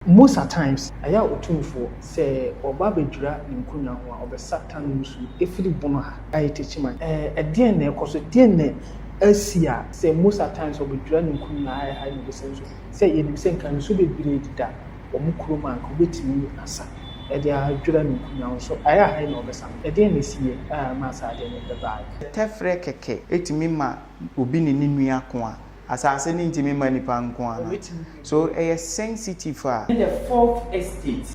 Most at times aya otumfo say oba bedwura nkunya ho a obesatan musu efiri bono ha ayi techiman de na ekoso de na asia say most at times obedwura nkunya ayi no besenso say yenim say kan so bebre dida omukroma ko betimi asa de adwura nkunya so aya ha no obesam de na sie masa de ne beba tefre keke etimi ma obi ne nua ko a asase ni ntimi ma nipa nko a so e sensitive a in the fourth estate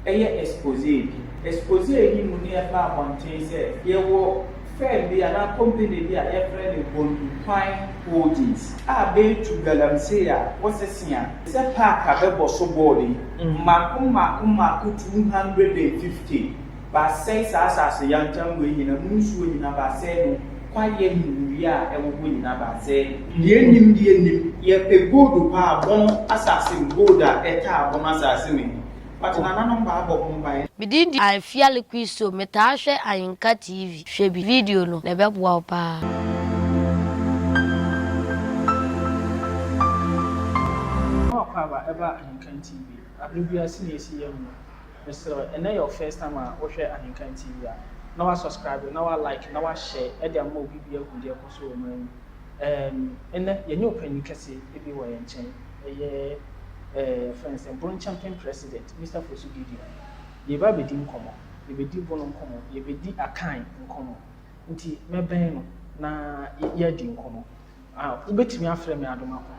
expose ni mu ni e ba abonten say ye wo fair bi ana company bi a e friend Bondu Pine Holdings a be to galamsey a wosesia se park abebo so board ma 250 ba say asase yantam we nyina munsuo nyina ba say no kwaye nnuya e wo nyina ba say yenim ye pe gold pa bon asase gold a eta bon asase me but na no ba abo ho ban bidindi I feel quiso meta hwe Ayinka TV hwe bi video no na beboa pa Kwaba eba Ayinka TV abribia sinesi yemu Mr. And your first time I watch Ayinka TV na wa subscribe na wa like na wa share e dey am obi bia hu dey koso o man enne ye nye opani kase e bi wo ye nchen ye friends and Bron champion president Mr. Fosu Gideon ye ba bedi nkomo ye bedi bono nkomo ye bedi akan nkomo nti meben no na ye di nkomo ubetimi afre me adoma ko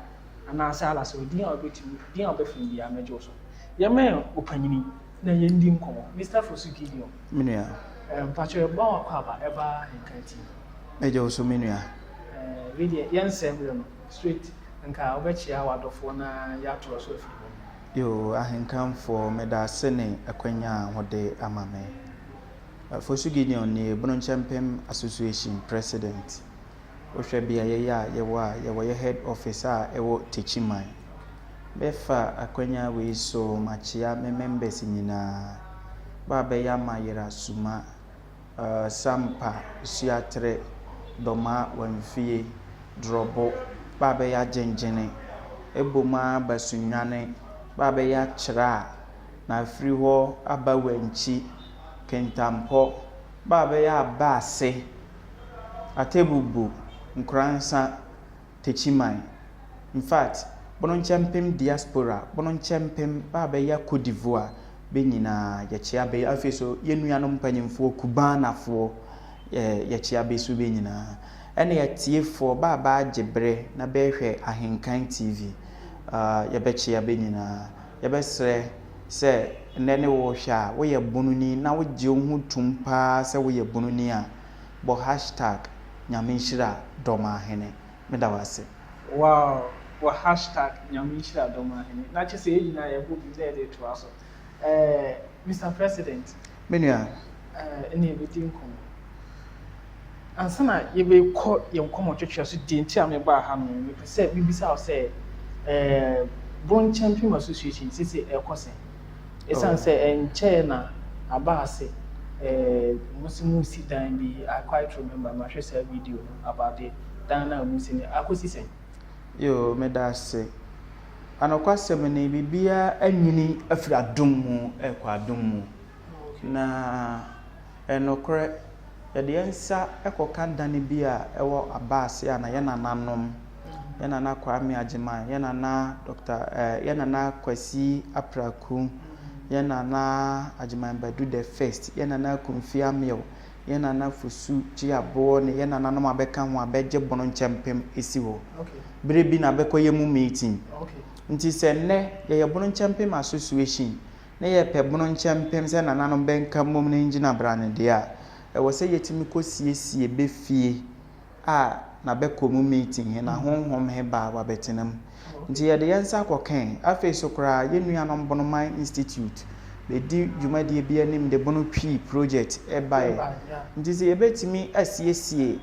ana asala so di a obetimi di a obefin bia mejo so ye men opanyini na ye ndi nkomo Mr. Fosu Gideon minua Pacho ba kwaba eba Ayinka TV ejo so minua really yensem no straight nka obechia wadofo na ya toro so afi yo ahenkamfo medasene akwanya hode amame Fosu Gideon ni Bron Champion Association president ohwe bia ye wo head officer ewo techiman befa akwanya we so machia members nyina baba ya mayira suma sampa siatre doma wanfie drobo baba ya genjene eboma basunwane baba ya chira na afri ho aba wanchi kentampo baba ya base atebubu nkransa techiman in fact Bron Champion diaspora Bron Champion baba ya Cote d'Ivoire benyina ya chia be afeso yenua mpanyimfo kubanafo ya chia be so benyina ene ya tiefo baba agebre na behwe Ayinka TV ya be chia benyina ya besre se nene wo hwa wo ye bonuni na wo je hu tumpa se wo ye bonuni a bo #nyamenhira doma hene medawase wow wa #nyamenhira doma hene na che se yina ye bu bi de to aso Mr. President menua ene bedi nkom ansana ye be ko ye nkom twetwe so di nti am ba ha no me pese bibisa o say Bron Champion Association sisi ekose esan say enche na abase musi dan bi I quite remember my share video about the dana musi ni akosi sen yo medase anokwasem ne bibia anyini afira dum ekwa adum na enokre yede ensa ekoka dane bia ewo abase ana ye nananom ye nana Kwame Agyemang ye nana Dr. ye nana Kwasi Apraku ye nana Agyemang Badu the first ye nana Kumfi Amio ye nana Fosu Giabo ne ye nana no mabeka ho abeje Bron Champion esiwo okay brebi na bekoye mu meeting okay nti se ne ye Bron Champion Association ne ye pe Bron Champion se nananom benka mom ne ngina brane de a e wo se yetimi kosiesie be fie a na beko mu meeting he na honhom he ba wa betenam nti ye de yensa kokan afi so kra ye nuanom Bonoman Institute be di dwumade bi anim de bono twi project e bae nti se ye betimi asiesie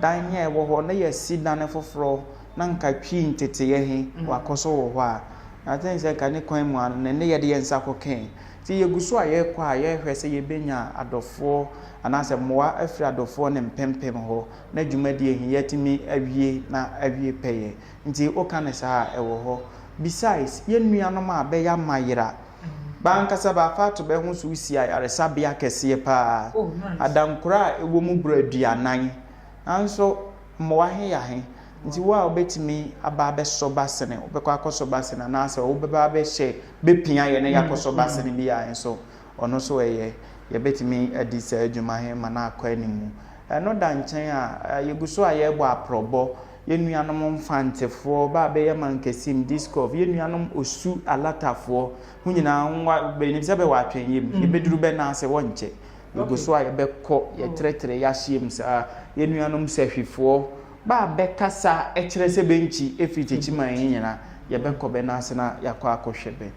dan ye wo ho na ye si dan foforo na nka twi ntete ye he wakoso wo ho a na ten se ka ne kwan mu an ne ye de yensa kokan ti ye guso a ye kwa ye hwese ye benya adofo anase moa afri adofo ne mpempem ho na dwumade ehi yetimi awie na awie peye nti oka ne saa ewo ho besides ye nuanom a be ya mayira bankasa ba fa to be ho so usi ayaresabea kese pa adankura ewo mu braduanan anso mmoa he ya he nti wa obetimi aba be soba sene obekọ akosoba sene na ase obeba be hye bepia ye ne yakosoba sene bi ya enso ono so eye ye betimi adi sa adwuma he mana akọ animu eno da nchen a yeguso a ye gbo aprobo yenuanom mfantefo ba be ye mankesim discof yenuanom osu alatafo hunyina nwa be ni se be wa atwenyem ye beduru be na ase wonche yeguso a ye bekọ ye tretre ya hiem sa yenuanom sehwifo ba be kasa ekire se benchi efitichi man nyina ye bekọ be na ase na yakọ akohwebe.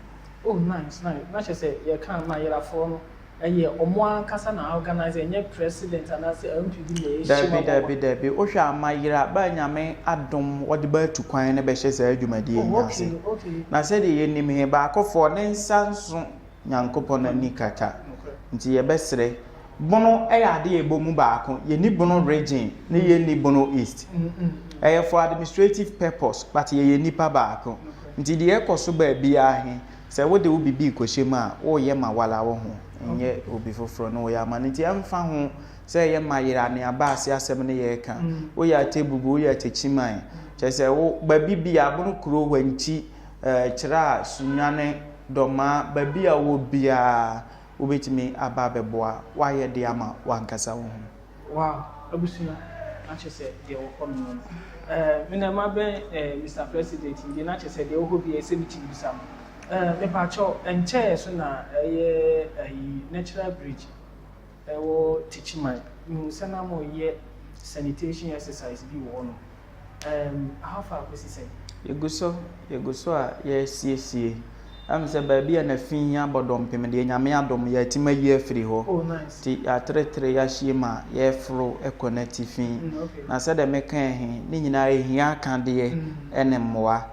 Oh nice. Na say ye kan ma yera for no eye omo ankasa na organize nye president and say MPD ye shima Dabi o hwa amayira ba nyame adom wode ba tu kwan ne be hye sa adwumadi nyase na se de ye nim he ba akofo ne nsanso nyankopon na nikata nti ye besre bono ade ebomu baako ye ni bono region ne ye ni bono east for administrative purpose but ye nipa baako nti de ekoso ba bia he se wode wo bibi kohyema wo ye ma wala wo ho nye obi foforo no ya maniti amfa ho se ye mayira ne abase asem ne ye ka wo ya tebubu wo ya techiman chese wo babibi abono kuro wanchi kira sunwane doma babi a wo bia obetimi aba beboa wa ye de ama wankasa wo ho. Wow, abusua achese de wo kono minema be Mr. President ndi na achese de wo hobi esebiti bisam me pacho enche so na natural bridge wo teachman you sana mo ye sanitation exercise bi wo no how far go say yeguso a ye siesie am se ba bia na finya bodom pem de nyame adom ya tima yi afiri ho. Oh nice. Ti atretre ya hiema ye fro ekonati fin na se de meka he ni nyina ehia kan de ene mmoa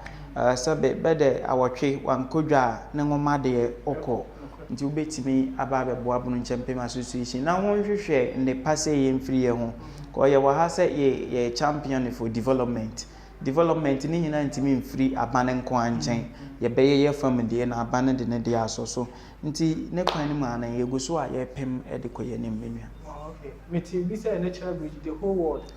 sabe bede awotwe wankodwa ne ngoma de oko nti ubetimi aba beboa bunu nchempem association na ho hwehwe ne passe ye mfiri ye ho ko ye wa ha se ye champion for development ni nyina ntimi mfiri abane nko anchen ye beye ye family na abane de ne de asoso nti ne kwan ni ma na ye guso a ye pem e de koye ne menua. Okay, meti bi say natural bridge the whole world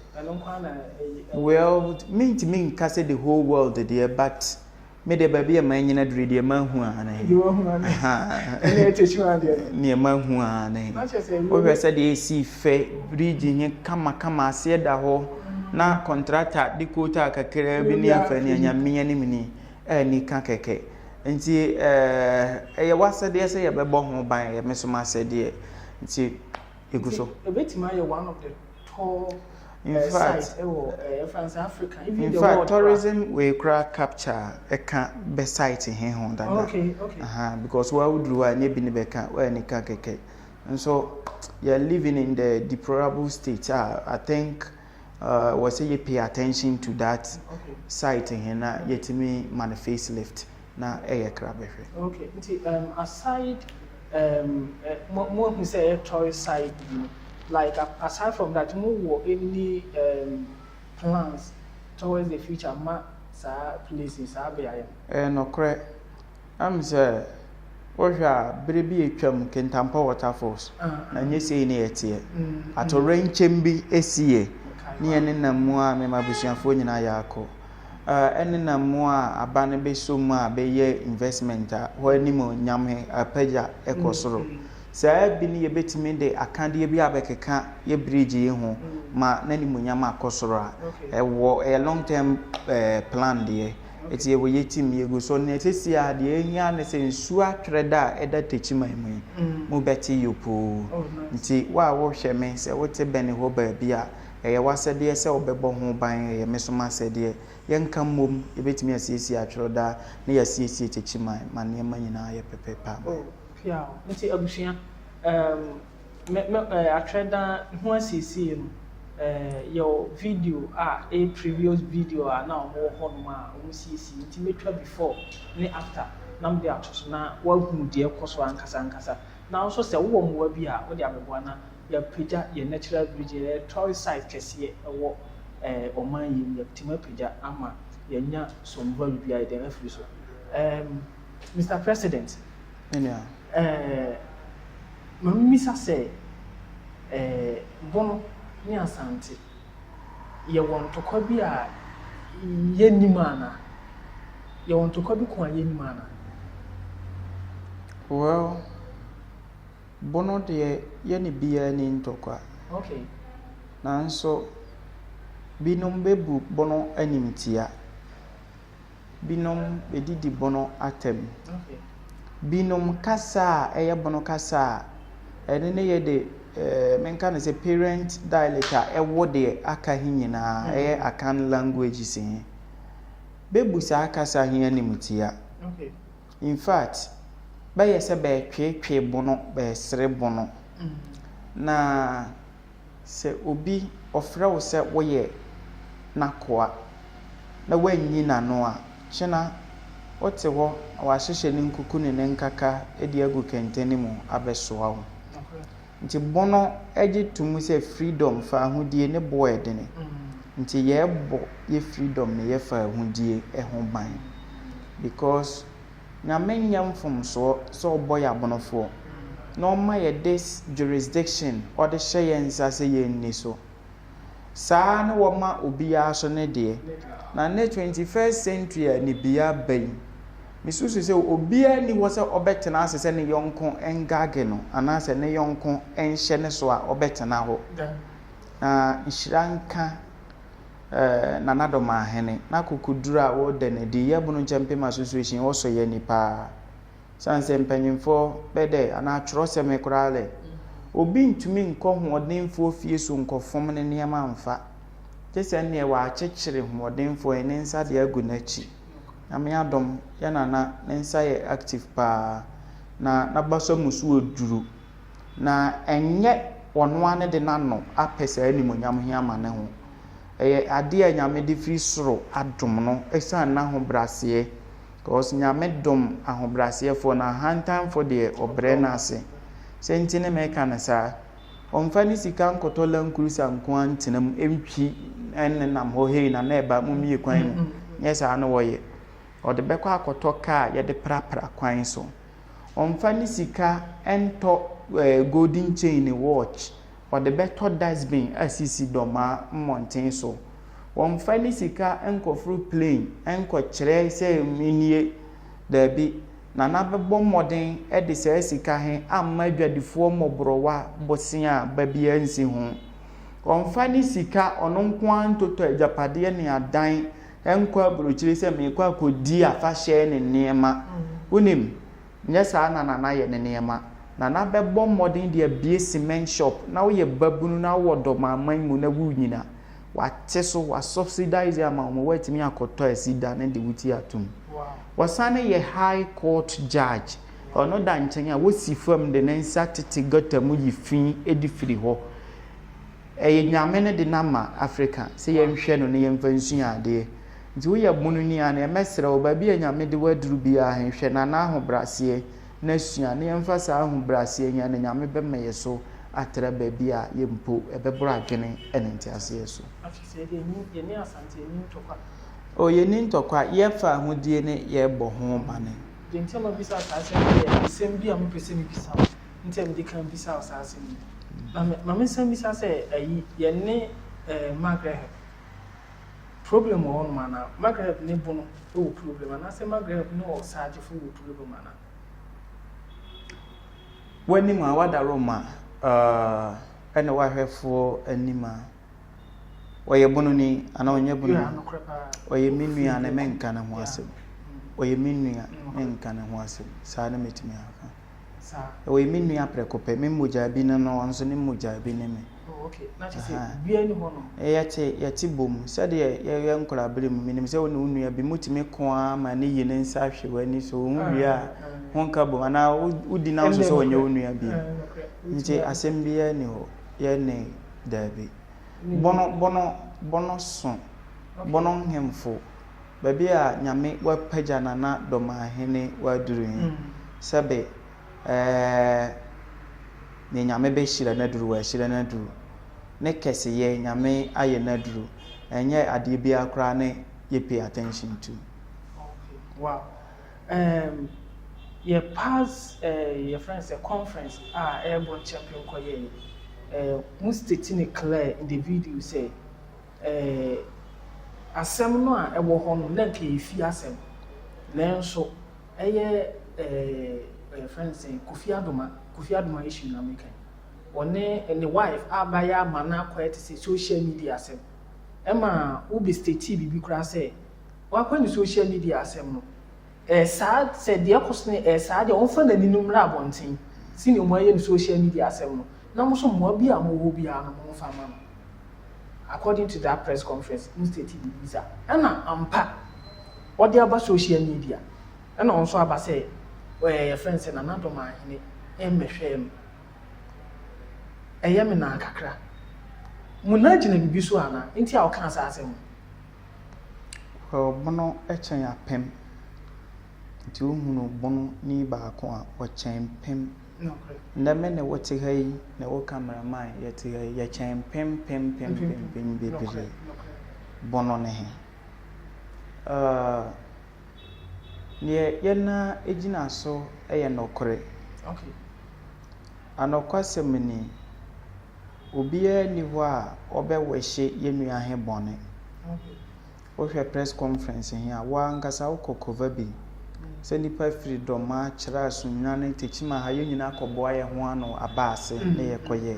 well mean can say the whole world there but me de baby a man nyina dure de man hu ana you hu ana ene techu ande ne man hu ana o hwe say de si fe bridge nye kama ase da ho na contractor de quota kakere bi ne afani anyame ne mini ni ka keke nti ye wasa de say ye bebo ho ban ye mesoma se de nti eguso ebetima ye one of the tall in fact France Africa even in the fact world tourism we crack capture eka be site he ho that okay because why would you any be beka where any ka keke and so you're living in the deplorable state. I think was say you pay attention to that site he na yetimi man facelift na crab okay aside more who say tourist site like aside from that more any plans towards the future ma sa places abia no correct am say ohwa brebi etwam Kentampa waterfalls na nye sei ne yetie atorenchem bi esie ne ene namu a me mabusuafo nyina ya akọ ene namu a abane be so mu a be ye investment a ho animo nyame apaja ekosoro saa bi ne yebetimi de akande bi abekeka ye bridge ye ho ma nani munyama akosoro a ewo a long term plan de eti ewo yetim yego so ne tesi a de ehia ne se nsu atwreda eda techiman mu mu beti yopo nti wa wo hwe me se wote bene ho ba bia eye wasede se obebo ho ban ye mesoma sede ye nka mom ebetimi asiesi atwreda ne yasiesi techiman ma ne ma nyina ye pepepa. Yeah, nti abusia atwreda ho asiesi no your video a previous video na ho no ma o siesi nti metwa before ne after nam de atoso na wa hu de ekoso ankasa na also se wo mo bi a wo de abeboa na ya peja ye natural bridge tourist site kese wo oman yim ya tima peja ama ya nya some value bi a de afiri so Mr. President mamisa sɛ bono ne asante yɛ wɔn tokɔ bi a yɛnim ana yɛ wɔn tokɔ bi ko a yɛnim ana. Well, bono de yɛne biara ni ntokwa. Okay. Nanso binom bebu bono animtia. Binom bedidi bono atem. Okay. Binom kasa eye bono kasa ene ne ye de menka ne se parent dialect a ewo de aka hinyina eye akan language sin. Bebu sa kasa hin animtia. Okay. In fact, ba yese be twe bono be sere bono. Na se obi ofra wo se woye nakoa na wanyi nano a chena ote ho wa hyehye ne nkuku ne nkaka edi agu kenteni mu abesoa ho. Nti bono ege tumu se freedom fa ahodie ne bo edene. Nti ye bo ye freedom ne ye fa ahodie ho ban because na menyam from so boy abonofo no ma ye this jurisdiction or the science as ye ni so saa na wo ma obiya so ne de na ne 21st century ni biya bai misusu se obiya ni wo se obetena asese ne yonko engage no anase ne yonko enhye ne so a obetena ho na nhyiranka na nadoma hene na kokudura wo de ne di yebunu champion association wo so ye nipa sanse mpanyimfo bede ana atworoseme korale obi ntumi nkọ hodenfo fie so nkọfom ne niam amfa kese ne wa akyekere hodenfo ene nsa de agu nachi na me adom ya na nsa ye active pa na nabaso musu oduru na enye wono ane de nano apesa animonyam hiama ne ho ade a nyame de firi soro adom no esan na ho brase cause nyame dom ahobrase fo na hantan fo de obre na ase sentine me kan sa omfa ni sika nkotola nkurusa nko antenam entwi ennam ho hei na eba mumie kwan mu nyesa na woye ode bekọ akoto ka ye de prapra kwan so omfa ni sika ento golden chain watch ode beto dustbin asisi doma mountain so omfa ni sika enkofru plane enko kire se minie dabi na nabebo modern e de se sika he amma adwadifo mobrowa bosia babia nsi ho omfa ni sika ono nko antoto ajapade ne adan enko abrochire se mekọ akodi afahye ne niema unim nyesa na ye ne niema na nabebo modern de abie cement shop na wo ye babunu na wo domaman mu na wunyina wate so wa subsidize ama wetimi akoto asida na de wuti atum wasane ye high court judge ono da nchen a wosi fam de nensa tete gota mu yifin edifiri ho nyame ne de nama Africa se ye nhwe no ne ye mfansu ade nti wo ye bunu ni ana emesere oba bi nyame de waduru bi a nhwe na ho brase na sua ne mfasa ho brase nya ne nyame be meye so atra ba bi a ye mpo ebebro adwene ene ntiase so afise de ye ni asante ni ntokwa o ye ni ntokwa ye fa ahodie ne ye bo ho mane de ntema bisa asase ye sembi am pese ni bisa ntem de kan bisa asase ni mama sem bisa se ayi ye ne Margaret problem on mana Margaret ne bono o problem na se Margaret no saje fu problem mana wani ma wada Roma ene wahwefo anima oye bono ni ana onye bono oye minua na menka na ho asem oye minua menka na ho asem saa na metimi aka saa oye minua prekope memoja bi na no onso ne moja bi ne me okay na che se bia ni ho no yati bom sade ye nkora bere mu minim se woni unua bi mutimi ko ama ne yi ne nsa hwe wani so unwia honka bom ana udi na so onye unua bi nje asem bia ni ho ye ne dabi bono so bono hemfo baby a nyame wa pagya na doma hene wa duru sabe ne nyame be hira na duru wa hira na duru ne kese ye nyame aye na duru enye ade bi akra ne ye pay attention to okay wow your pass your friends a conference airborne champion koye mu stating it clear in the video say asem no a ewo ho no na nke efi asem nanso friends Kofi Adoma issue na make one and the wife abaya mana quite say social media asem ema ubi state bibi kura say wa kwa ni social media asem no sad said the opposite sad on fa na ninum ra bonten sini mo aye ni social media asem no na mo so mo bia mo wo bia na mo fa ma no according to that press conference in state bibi na ampa what dey about social media and also about say your friends na Adoma ni emehwem me na kakra muna gina bibi so ana nti a oka asase bono echen apem nti ohunu bono ni baako a ochen pem no correct ndame ne wote hai na wo cameraman yete hai ya chen pem bebere bono ne he ne yana ejina so eye nokore okay anokwasem obiya ni ho a obewehye yenua he bone okay ohwe press conference here wa nkasa ukokova bi se nipa freedom a kira asunna ne techima ha yenyina akoboa ye ho ano abase ne yekoye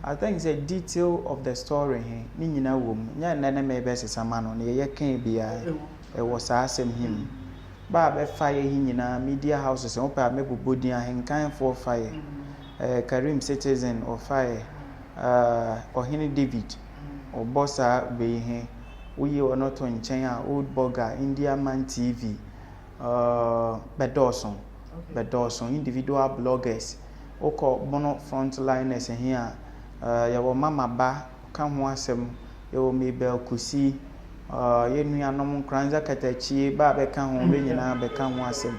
I think the detail of the story here ni nyina wom nya nene me be sesama no ne ye kan bia e wo sa asem him ba be fire hi nyina media houses on pa me bobodi ahenkan for fire Karim Citizen or fire Ohini David or Bossa be he we are not on China old burger India Man TV Bedorson individual bloggers oko bono frontliners here yawo mama ba ka ho asem yawo Mabel Kusi yenu anom kranza katachi ba be ka ho be nyina be ka ho asem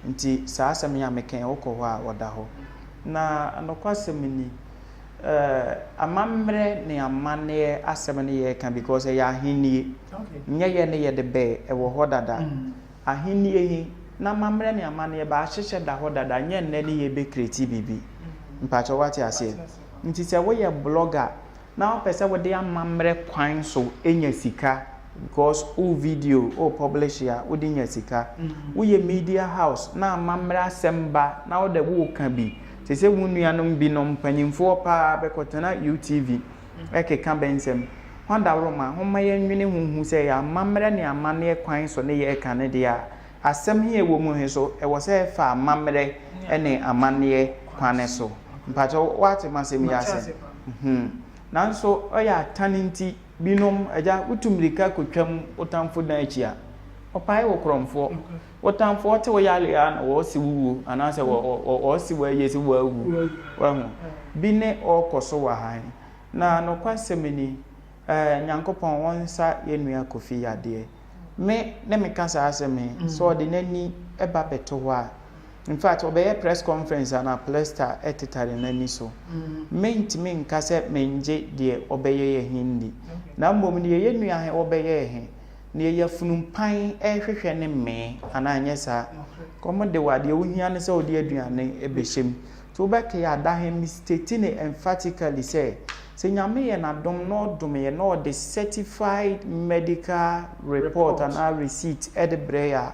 nti saa asem ya meken oko ho a woda ho na anokwasem amamre ne amane asem ne ye kan because ya ahini nya ye ne ye de be e wo hodada ahini ehi na amamre ne amane ba ahyehye da hodada nya nne ne ye be create bibi mpacho wati ase nti se wo ye blogger na opese wo de amamre kwan so enya sika because all video all publish ya wo de nya sika wo ye media house na amamre asemba na wo de wo kan bi se wunuanom bi no mpanyimfo pa bekotena UTV ekeka bensem wanda roma homa ye nwene huhu se ya mamre ne amane kwan so ne ye eka ne dia asem he wo mu he so e wo se fa mamre ene amane kwan so mpacho wate masem ya se nanso oya taninti binom eja utumrika kotwam otamfo na achia opai wo kromfo wotamfo te wo yale ya wo si wuwo anase wo si wo yesi wo awu wa hu bi ne okoso wa han na no kwasemeni nyankopon wonsa yenua Kofi yade me ne me kasa asemi so de nani eba beto ho a in fact obeye press conference ana plaster etitare nani so me ntimi nkase menje de obeye ye hindi na mbom de yenua he obeye he ne ya funumpan ehwehwe ne me ana anyesa komo de wade wohia ne se odi aduane ebehiem to beke ya da he mistake ne emphatically say nyame ye na dom no dom ye no the certified medical report and a receipt at the breya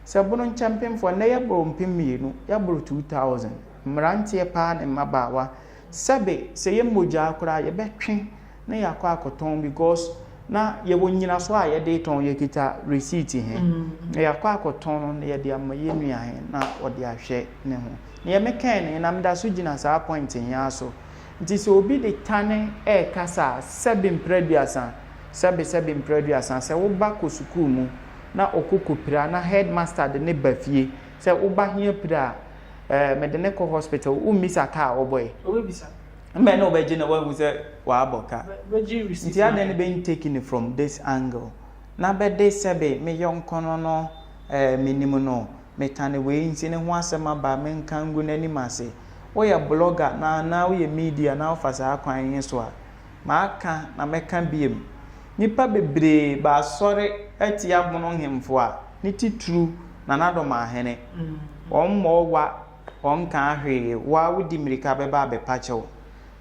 se bono champion for na ya bro mpemienu ya bro 2000 mrantie pa ne mabawa sabe se ye moja akura ye betwe na yakọ akoton because na ye wonyina so a ye de ton ye kita receipt he yakọ akoton no ye de amaye nua he na ode ahwe ne ho ne ye mekan ne na mda so gina sa point nya so nti se obi de tane kasa sebim producer se wo ba ko sukuu mu na okokopira na headmaster de ne bafie se wo ba hia pira medene ko hospital umisa ka oboy obisa me no be gina wa say wa aboka beji receipt nti aden be taking it from this angle na be de sebe me yonkono no minimum no metane we nti ne ho asema ba me nkangu nani mase oya blogger na oya media na ofasa akwan yin so a maaka na meka biem nipa bebre ba sore atia bono hemfo a ni titru na Adoma ahene Ommo wa onka hwe wa wudi mirika beba bepachew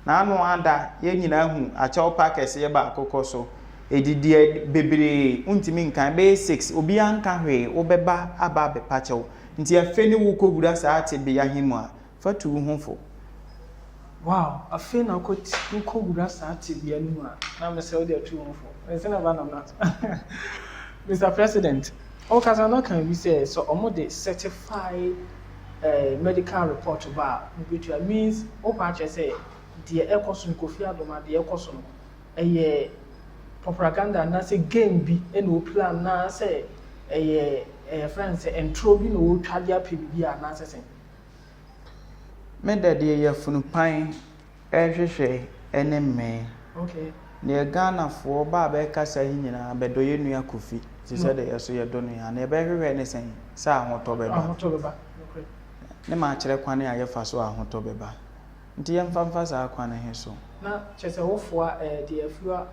na anu ada ye nyina hu achew packers ye ba akokọ so edidi bebre untimi nkan be 6 obi anka hwe obeba aba bepachew nti afeni wo kogura saate be yahimu a fatu hunfo. Wow, afena kogura saate be yahimu a na me say o dey tu hunfo. It's never not. Mr. President, Okazano can we say so omo certified medical report about which means opache say the ekosun Kofi Adoma the ekosun propaganda na say game bi no plan na say friends entro bi no twadia pebia na say me da de ye funu pan ehwehwe enemme. Okay. Ne Ghana for ba be kasa hinyina be do ye nua Kofi ti say de yeso ye do no ya na be hwehwe ne sen sa ahoto beba. Okay. Ne ma kire kwane a ye fa so ahoto beba. Nti ye mfa sa kwane he so. Na chese wofo the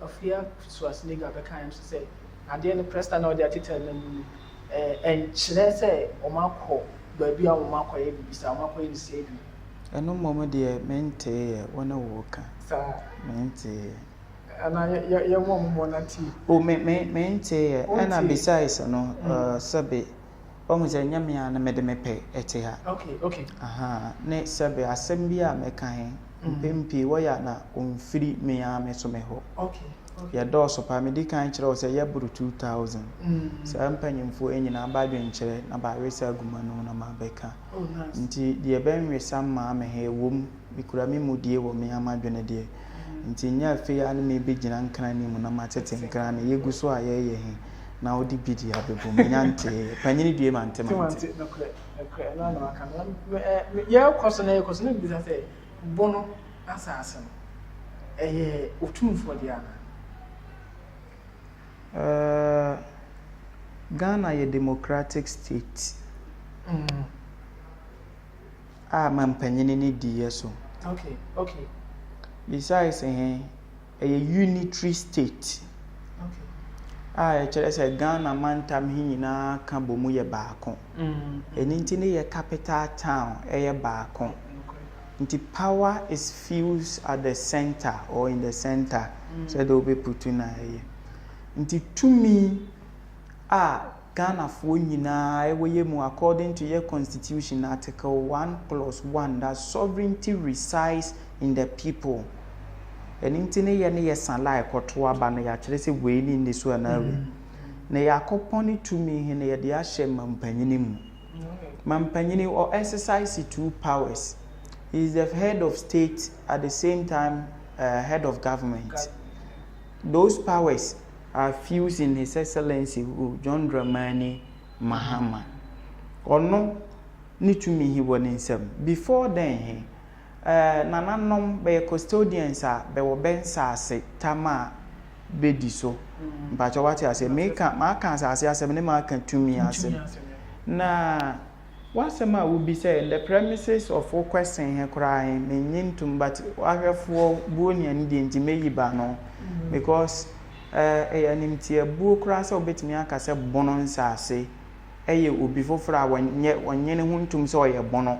afia so asniga be kan say ade ne presta na ode atitel na mu kire say o makọ ba bia o makọ ye bibisa o makọ ye se bi. Eno momo de mente ye wona wo ka. Sa mente ana ye mo na ti. O mente ye ana besides no sabe omu je nyame ya na mede mepe ete ha. Okay. Aha, ne sabe asem bia meka he mpempi wo ya na omfiri me ya me so me ho. Okay. Ya do so pa me di kan kire o se ya buru 2000. Sa mpanyimfo enyina ba dwenkire na ba wesa aguma no na ma beka. Oh nice. Nti de benwe samma me he wom mikura me mudie wo me amadwene de. Nti nya afi ya na me begina nkran ni mu na ma tete nkran na yegu so aye he na odi bidi abebo me nyante panyini due mante. Okay, no aka ya koso na bi say bono asase otumfo dia Ghana a democratic state. Mampanyini ni di yeso. Okay. Besides a unitary state. Chere say Ghana mantam hinyina ka bomu ye baako. Enti ne ye capital town ye baako. Nti power is fused at the center or in the center. So they will be put in a nti to me Ghana for nyina ewoye mu according to your constitution article 1+1 that sovereignty resides in the people. Enti ne ye ne yesanla ekoto aba no ya kire se we ni ndi so na we. Na yakoponi to me he na ye de ahye mampanyini mu. Mampanyini or exercise two powers. He is the head of state at the same time head of government. Those powers are fused in His Excellency John Dramani Mahama. Ono ni tumi he won insem. Before then nananom be custodians be wo ben sase tama bedi so. Mpacho wati ase ma kan sase asem ne ma kan tumi asem. Na wasema will be say the premises of all question here crying menyim tum but ahwefo buoni ani de ntime yiba no because animtie buo kra se obetimi aka se bono nsase obi fofora wonye ne huntum se oye bono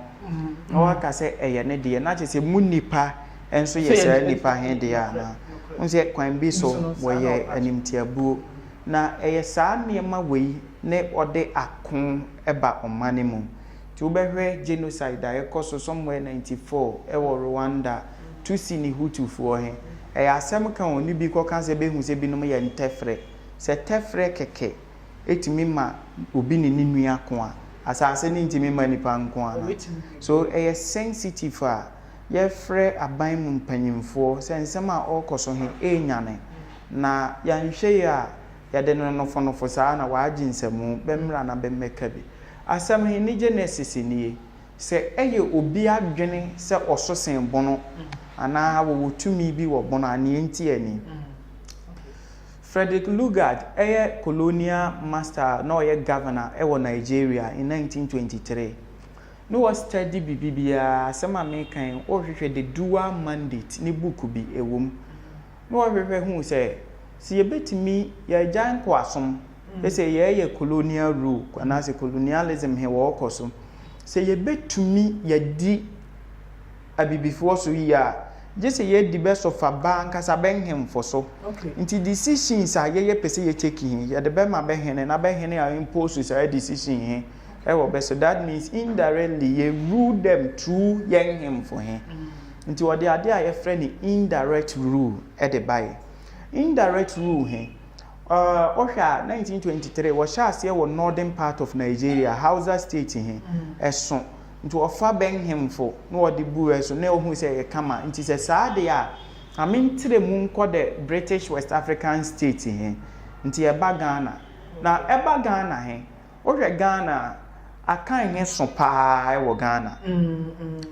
no aka se ne de na che se munipa enso ye se nipa he de ana unse kwan bi so woye animtie buo na saa niema wei ne ode akon eba omane mu ti ubehwe genocide ayekoso somewhere 94 ewo Rwanda tusi ni hutu fo he asem kan oni bi ko kan se behu se binom ye ntefre se tefre keke etimi ma obi ni nua ko a asase ni ntimi ma nipa nko a so sensitive a ye frɛ aban mu mpanyimfo se nsem a okoso he enyane na yanhwe ya yade no nofo saa na waagi nsemu bemra na bemmeka bi asem he ni genesis nie se obi adwene se ososen bono ana wo tumi bi wo bono ani enti ani Frederick Lugard colonial master no governor ewo Nigeria in 1923 no was study bibia asem amekan o hwehwe the dual mandate ni book bi ewom no hwehwe hu se si yebetimi ya jan kwasom say ye colonial rule ana se colonialism he wo koso sɛ yɛbɛtumi yɛdi abibifoɔ so yi a gye sɛ yɛdi bɛsɔfa baa nkasa bɛnhemfo so nti decisions a yɛyɛ pɛ sɛ yɛteki hi yɛde bɛma bɛhene na bɛhene a impose saa decision hi ɛwɔ bɛ so that means indirectly yɛ rule them through yɛnhemfo hi nti wɔde ade a yɛfrɛ ne indirect rule ɛde baeɛ indirect rule hi ɔhwɛ a 1923 wɔhyɛ aseɛ wɔ northern part of Nigeria Hausa state hi ɛso nti wɔfa bɛnhemfo na wɔde bu ɛso na ohun sɛ yɛ kama nti sɛ saa de a amentre mu nkɔ the British West African state hi nti ɛba Ghana na ɛba Ghana hi ɔhwɛ Ghana akan yɛ so paa ɛwɔ Ghana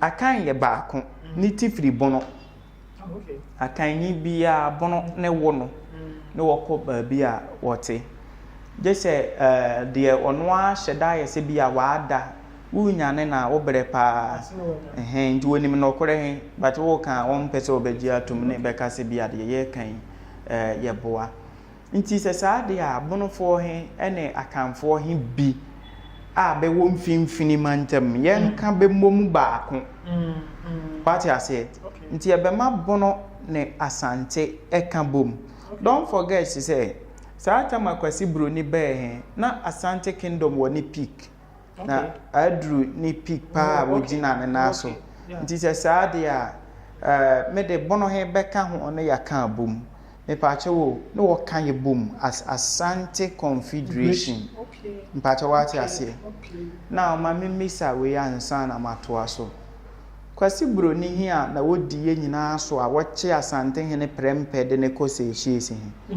akan yɛ baako ne tifiri bono akan ni bia bono ne wo no ne wɔkɔ baabi a wɔte gye sɛ deɛ ɔno a hyɛda yɛ sɛ bi a waada wunyane na wobrɛ paa nti wonim no korɛ he but wo ka wɔn pɛ sɛ obɛgye atom ne bɛka sɛ bi a deɛ yɛ kan yɛboa nti sɛ saa deɛ a bonofoɔ he ɛne akanfoɔ he bi a bɛwɔ mfimfini mantam yɛnka bɛmmom baako wate aseɛ nti ɛbɛma bono ne asante ɛka bom don't forget say saa time Kwasi Broni bɛɛ na Asante Kingdom wɔ ne peak na adru ne peak pa wogina ne naso nti sɛ saa de a me de bono he bɛka ho ne yaka bom me paache wo ne wɔka ye bom as Asante Confederation mpaache wate ase na ma me misa we ansa na matoa so Kwasi Broni hi a na wodi ye nyina so a wɔkye Asante he ne prempɛ de ne kɔsɛ hyiesi hi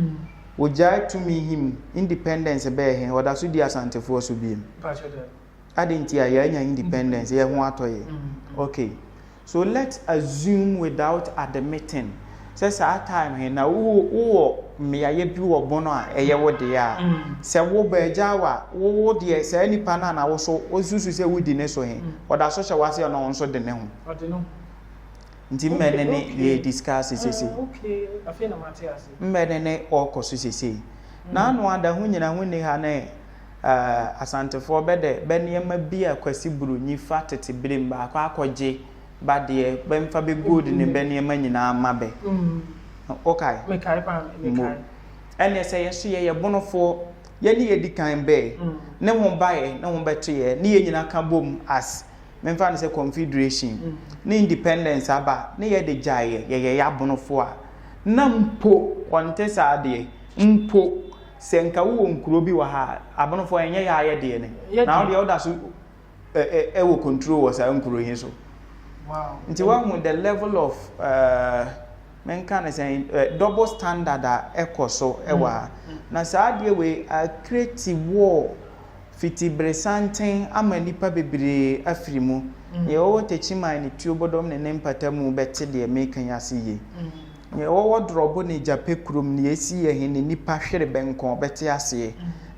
wojai to me him independence be he oda so di Asante fo so biem adenti a ya nya independence ye ho atoye okay so let's assume without admitting say sa time he na wo meaye bi wo bono a eye wo de a se wo ba agya wa wo de se nipa na wo so osusu se wodi ne so he oda so hye wase no nso de ne ho ode no nti menene ye discuss sese okay afei na matias menene okoso sese na anu ada hu nyina hu ne ha na Asantefo bede beniema bi a Kwasi Broni fa tete brem ba akwaje ba de bemfa be gold ne beniema nyina ma be okay me kai pa me kai ene se yeso ye bonofo ye ne ye dikan be ne ho bae ne ho beto ye ne ye nyina ka bom as memfa ne se confederation ne independence aba ne ye de jaye ye ya bonofo a na mpo wonte sa de mpo senka wo nkuro bi wa ha abonofo enye ya aye de ne na wo de oda so wo control wo sa nkuro hin so wow nti wa hu the level of men kan say double standard a ekoso ewa na saa de we create war fiti bresanten amanipa bebre afrimu ye wo techiman ni tuobodom ne nempatamu bete de mekan yasiye ye wo drobo ne jape krom ne esi ye ne nipa hwere benko bete ase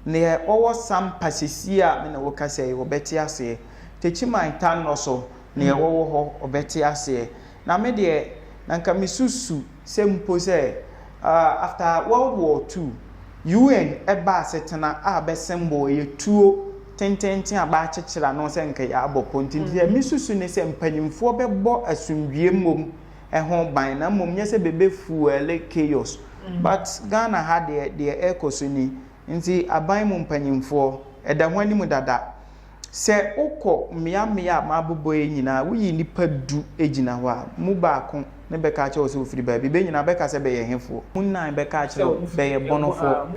ne wo sampasisi a me na wo kasa ye wo bete ase techiman tan no so ne wo ho obete ase na me de nanka misusu sempo se after World War II UN eba setena a besembo ye tuo tententen aba chechira no se nka ya abopo ntinti ya misusu ne se mpanyimfo bebo asumdwie mom ehon ban na mom nye se bebe fuele chaos but Ghana had the echoes ni nti aban mom mpanyimfo eda ho ani mu dada se ukọ mmea mabobo nyina wuyi nipa du ejina ho a mu baako ne beka cha o se ofiri ba bi be nyina beka se be ye hefo munnan beka cha be ye bonofo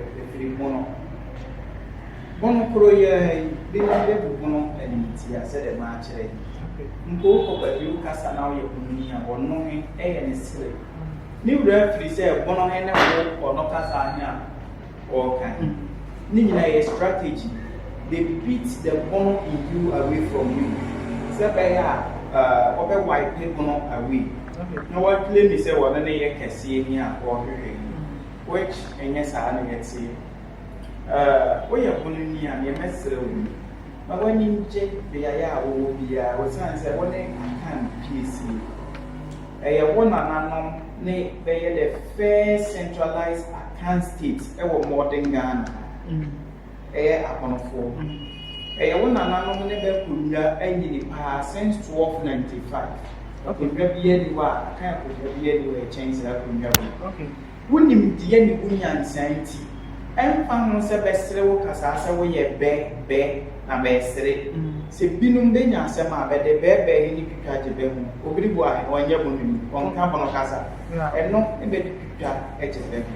bono kro ye bi na be bono eniti a se de ma kire nko ko ba bi ukasa na o ye kunni a wonno he ye ne sire ni wura firi se bono he ne wo ono kasa anya o kan ni nyina ye strategy. They beat the bono in you away from you. Say obe wipe bono away. Now what claim is say one na ye kese here or which enye sa na yet say we ye bono ni am ye mesre wu. But when you check the aya wo bia we say one can PC. One ananom ne be the first centralized account state e wo modern Ghana. Aponofo ɛyɛ wo nananom ne bɛkɔnnwa anyini paa since 1295 akonnwa bi ani hɔ a aka akonnwa bi ani hɔ ɛkyɛn sɛ akonnwa bi wonim deɛ ne wonyansa nti ɛmfa ho sɛ bɛsere wo kasaa sɛ woyɛ bɛ na bɛsere sɛ binom bɛnya asɛm a bɛde bɛɛbɛɛ ne twitwa gye bɛ ho obiri bu a ɔnyɛ bo no ɔnka bono kasa ɛno ne bɛde twitwa gye bɛ ho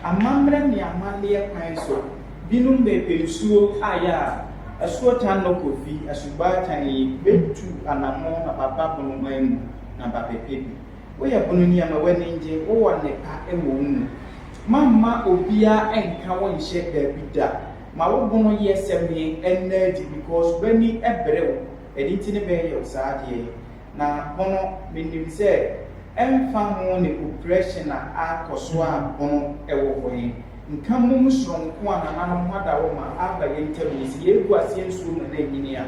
amammerɛ ne amanneɛ kwan so binom bɛpɛ nsuo ayɛ a asuo tan no kofi asuba tan yi betu anamo na papa bono man na babɛpɛ bi woyɛ bono ni ama w'ani ngye wowɔ nepa ɛwɔ mu mamma obia enka wo nhyɛ baabi da ma wo bono yɛ sɛmne ɛnadi because w'ani ɛbrɛ wo ɛni ti ne bɛyɛ saa deɛ na bono menim sɛ ɛmfa ho ne oppression a akɔso a bono ɛwɔ hɔ yi nka mum soronko a nananom hada wo ma aba yɛ ntam si yɛgu aseɛ nsuo mu na nyini a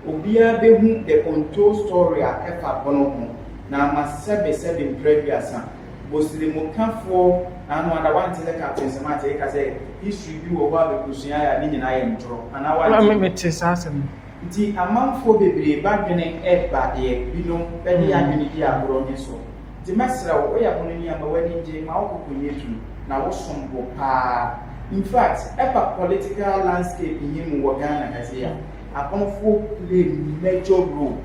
obia bɛhu the untold story a ɛfa bono ho na masɛbesɛbe mprɛduasa bosirimukafoɔ anu ada wante sɛ captain semate ɛka sɛ history bi wɔ hɔ a bɛkosua a ne nyinaa yɛ ntorɔ anaa wante mete saa asɛm nti amanfoɔ bebree badwene ɛba deɛ binom bɛde adwene di agorɔ ne so nti mɛsrɛ wo woyɛ bono ni ama w'ani gye ma wokɔkɔnyɛ tu na wosom bo paa in fact ɛba political landscape yi mu wɔ Ghana kɛse a abɔnfoɔ play major role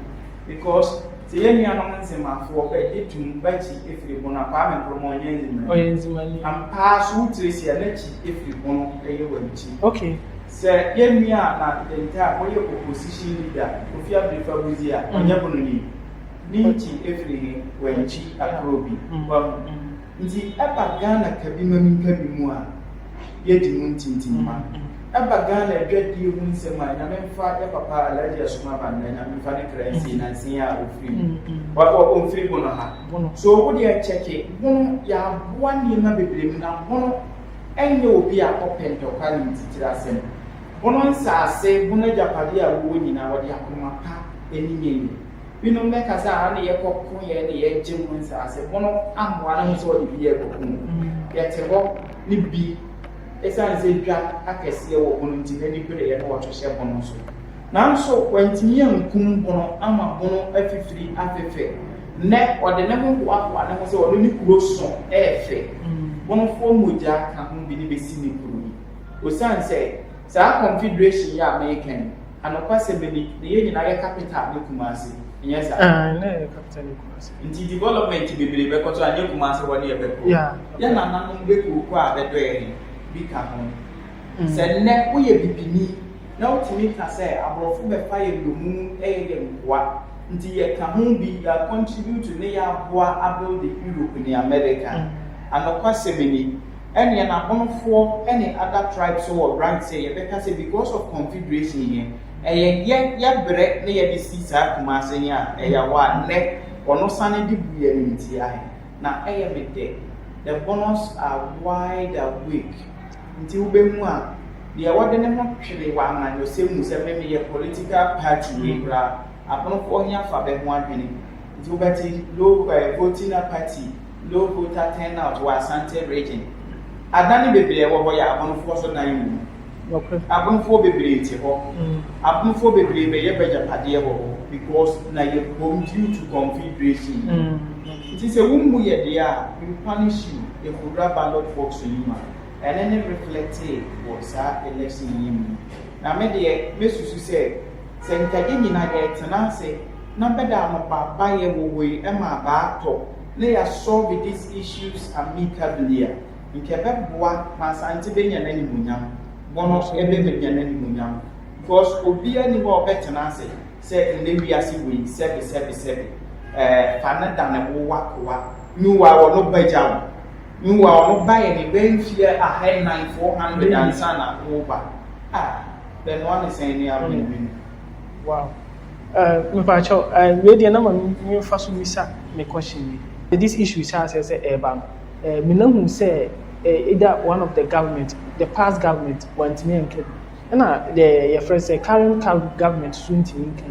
because sɛ yɛn nuanom nsɛmafoɔ bɛgye tum bɛkyi efiri bono Kwame Nkrumah ɔyɛ nzimani ampaa so wotire si a n'akyi efiri bono ɛyɛ wɔn akyi okay sɛ yɛn nua na denta ɔyɛ opposition leader Kofi Abdul Buzi a ɔnyɛ bono ni ne nkyi efiri wɔn akyi akoro bi nti ɛba Ghana kabi mu a yɛdi mu ntintimma ɛba Ghana adwadie ho nsɛm a nyame mfa yɛ papa Alhaji Asoma Banda nyame mfa ne kransi na nsen a ofiri ɔmfiri bono ha so wo deɛ kyɛke bono yɛaboa nneɛma bebree mu na bono ɛnyɛ obi a ɔpɛ ntɔkwa ne ntitiri asɛm bono nsaase bono agyapade a wɔwɔ nyinaa wɔde akoma pa ani binom bɛka sɛ a ne yɛkɔko yɛ ne yɛgye mu nsaase bono ammoa no ho sɛ wɔde bi yɛkɔko mu yɛte hɔ ne bi ɛsiane sɛ dwa akɛseɛ wɔ bono nti na nipa yɛ no wɔtɔhyɛ bono so nanso wantumi ankum bono ama bono afifiri afɛfɛ nnɛ ɔde ne ho hoahoa ne ho sɛ ɔno ne kuro so ɛɛfɛ bonofoɔ mogya ka ho bi ne bɛsi ne kuro yi osiane sɛ saa confederation yɛ American anɔkwa sɛ bɛni ne yɛ nyinaa yɛ capital ne Kumasi nyɛ saa na yɛ capital ne Kumasi nti development bebree bɛkɔtɔ a ne Kumasi wɔ ne yɛbɛkɔ yɛ nananom bɛkɔ kɔ a bɛdɔ yɛ bi ka ho sɛ nnɛ woyɛ bibini na wotumi ka sɛ aborɔfo bɛfa yɛ domu ɛyɛ yɛ nkoa nti yɛ ka ho bi yɛ contribute ne yɛ aboa abuild Europe ne America anɔkwa sɛmini ɛne na bonofoɔ ɛne other tribes wɔ right sɛ yɛbɛka sɛ because of confederation yɛ ɛyɛ yɛbrɛ ne yɛde si saa Kumasi yi a ɛyɛ wɔ a nnɛ ɔno sane de bu yɛ ne nti ahe na ɛyɛ me dɛ the bonus are wide awake nti wobɛmu a deɛ wɔde ne ho twere wɔ amanyɔsɛ mu sɛ meme yɛ political party yɛ kora abonofoɔ nyɛ afa bɛ ho adwene nti wobɛte low voting party low voter turnout wɔ Asante region adane bebree wɔ hɔ yɛ abonofoɔ so dan mu abonofoɔ bebree te hɔ abonofoɔ bebree bɛyɛ bɛgyapadeɛ wɔ hɔ because na yɛ bom due to confederation nti sɛ wommu yɛ deɛ a we punish you ɛkura ballot box yi ma ɛne ne reflected wɔ saa election yi mu na me deɛ mesusu sɛ nkagye nyinaa yɛtena ase na bɛda anɔpaba yɛ wɔ yi ɛma abaatɔ na yɛasolve these issues amicably a nkɛbɛboa ma Asante bɛnya n'animuonyam bono ɛbɛbɛnya n'animuonyam because obiara ni hɔ a ɔbɛtena ase sɛ nnɛ wiase wei sɛbe fa ne da ne wo wakoa nuwa ɔno bagya wo nuwa ɔno bayɛ ne bɛmfie 400 ansa na woba bɛno ane sɛn ne abɛnwin wow mepakyɛw wedeɛ na ma memfa so misa me question yi this issue is sɛ ɛba no menahu sɛ either one of the past government wantumi anka bi ɛna yɛfrɛ sɛ current government so ntumi nka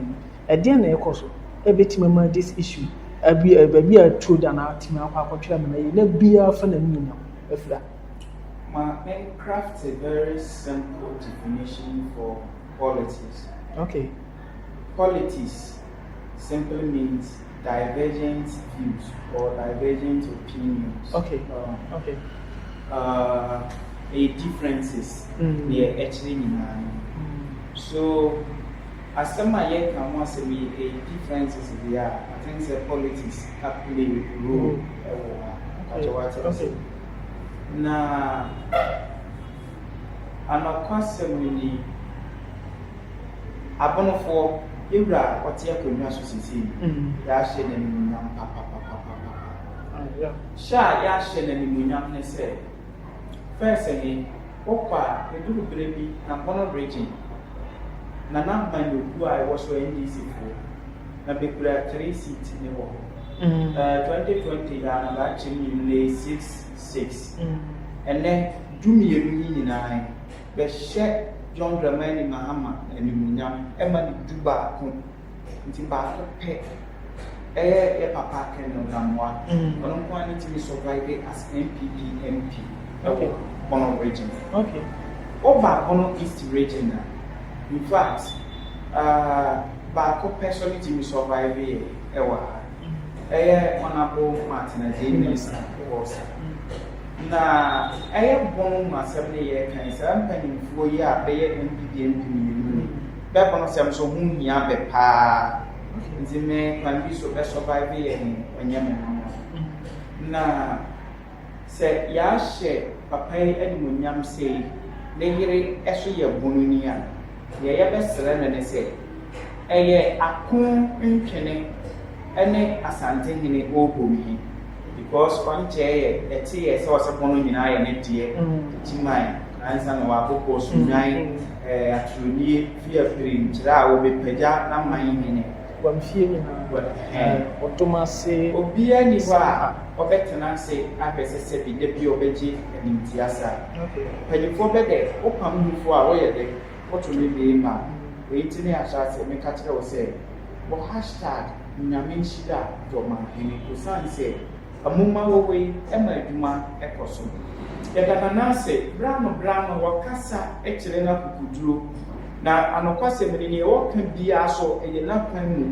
bi ɛdeɛ na ɛkɔ so ɛbɛtumi ma this issue baabi a true da na atumi akɔ akɔtwerɛ me na yɛ na biara fa na nunyam afira ma craft a very simple definition for politics. Okay. Politics simply means divergent views or divergent opinions. Okay. Okay. A differences. They are actually in So as some I can once a differences there, I think the politics play a role. Okay. Now, and of course, when abonofo ewura ote akonwa so sisi ya hye na nimunyam papa Yeah. sha ya hye na nimunyam ne se first ni okwa eduru brebi na bono region na namba ni oku a wo so NDC fo na bekura 3 seats ne wo 2020 ya na ba chimi ne 66 and then dumienu nyinaa be hye John Dramani Mahama and Munyam, Emma Duba, Tiba, a papa can know one. I don't want to be surviving as MPP MP. Okay. Bono region. Okay. Over Bono East region. In fact, Bako personally to be surviving Honorable Martin James was. Na bono ma 7 year kan sa mpanimfo yi a be MPD mpini be bono sem so hu hia be pa nti me kan bi so be survive ye ni onyame na se ya hye papa yi animonyam sei ne yire eso ye bono ni a ye be sere ne se eye akon ntwene ene asante hene obomi because one chair a tea so was upon in I and dear Timai, Ansan or Apoko Sunai, a truly fear free, Jira will be Peja, not my minute. One feeling what Thomas say, or be any or better not say, I said, the Pio Beji and in Tiasa. Penny for better, open for a way a day, what to be a man. Waiting as I said, make a say, what hashtag Namin Shida, Doma, and Kusan say. Amuma wowe ema adwuma ekoso yadana nase brama wakasa ekire na kukuduro na anokwase mene woka bia so eye na kwan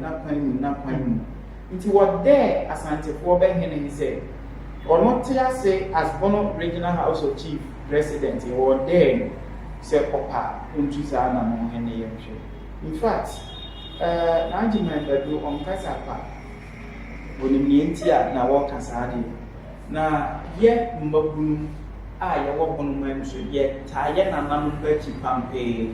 mu nti wode asantefo be hene ni se ono tia say as Bono regional house of chief president wode se popa untuza na mo hene yemhwe in fact na agreement do on kasa pa onimientia na waka saade na ye mbabunu a ye wobonu man so ye taye na nanu ba chi pampe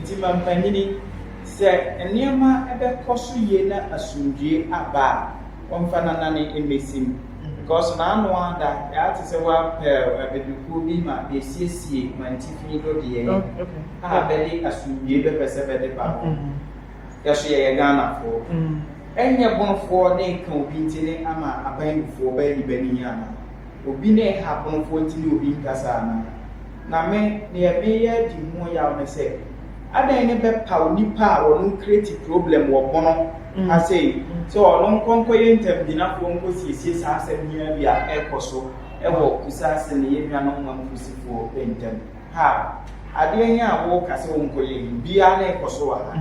nti mampanyini se eniema ebe koso ye na asundue aba omfa na nane emesim because na anu anda ya ti se wa abeduku bi ma be siesie mantifi do de ye a beli asundue be pese be de ba ya so ye Ghana fo enye bonfo ne kan obi ntine ama abanfo ba yi bani yana obi ne ha bonfo ntine obi nkasa na me ne ebe ya di mu ya o ne se adan ne be pa onipa a wonu create problem wo bono asei so ono nkonko ye ntem dina fo nko siesie sa asem nya bia ekoso ewo kusase ne ye nwa no nwa kusifo entem ha ade nya wo kase wo nko ye bia na ekoso wa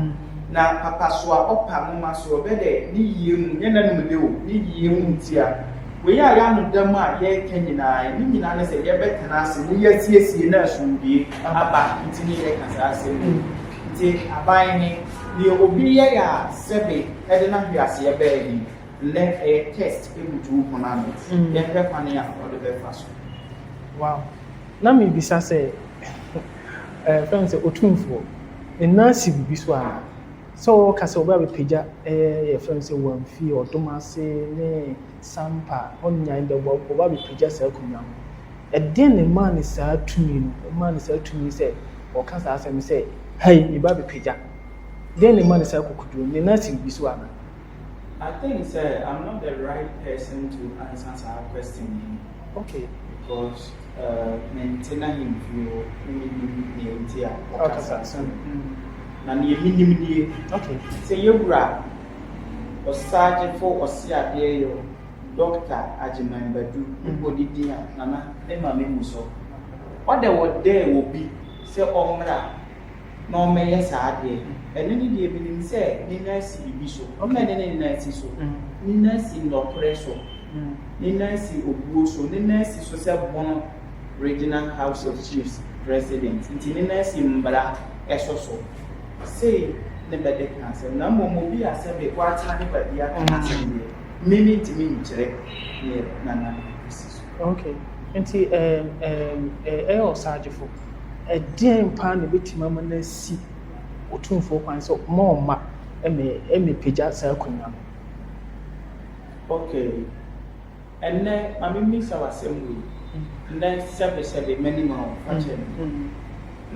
na papa so a opa mama so obede ni yiem nyana numde o ni yiem ntia we ya ya no dam a ye kanyina ni nyina na se ye betena ase ni ye siesie na asundie aba ntini ye kasa ase nti aban ni obi ye ya sebe ede na hwiase ye be ni le e test ebutu hona no ye hwe kwane a ode be faso wow na me bisa se friends otumfo enasi bibi so a so kase oba be peja your friends say one fee or domase ne sampa onya inde oba be peja say kunya e den ne man is atumi no man is atumi say o kasa asem say hey me ba be peja den ne man is akukudu ne na tin bi so ana I think I'm not the right person to answer our question. Okay, because maintain him for the entire na ne minim die okay say yewura osaje fo osia de yo doctor ajiman badu body dia nana e ma me muso o de wo de wo bi say omra no me yes ade and any day be say ni nasi bi so o me ne nasi so ni nasi no presso ni nasi obuo so ni nasi so se bono regional house of chiefs president nti ni nasi mbra eso so say ne bede cancer na mo bi asebe kwata ne bade ya cancer mimi ntimi nkyere ne nana okay nti osajefo ɛdeɛn paa na bɛtumi ama no asi otumfoɔ kwan sɛ ɔma pagya saa akonnwa no okay ɛnnɛ ma memisa w'asɛm wei nnɛ sɛbesɛbe m'anim a ɔfakyɛ no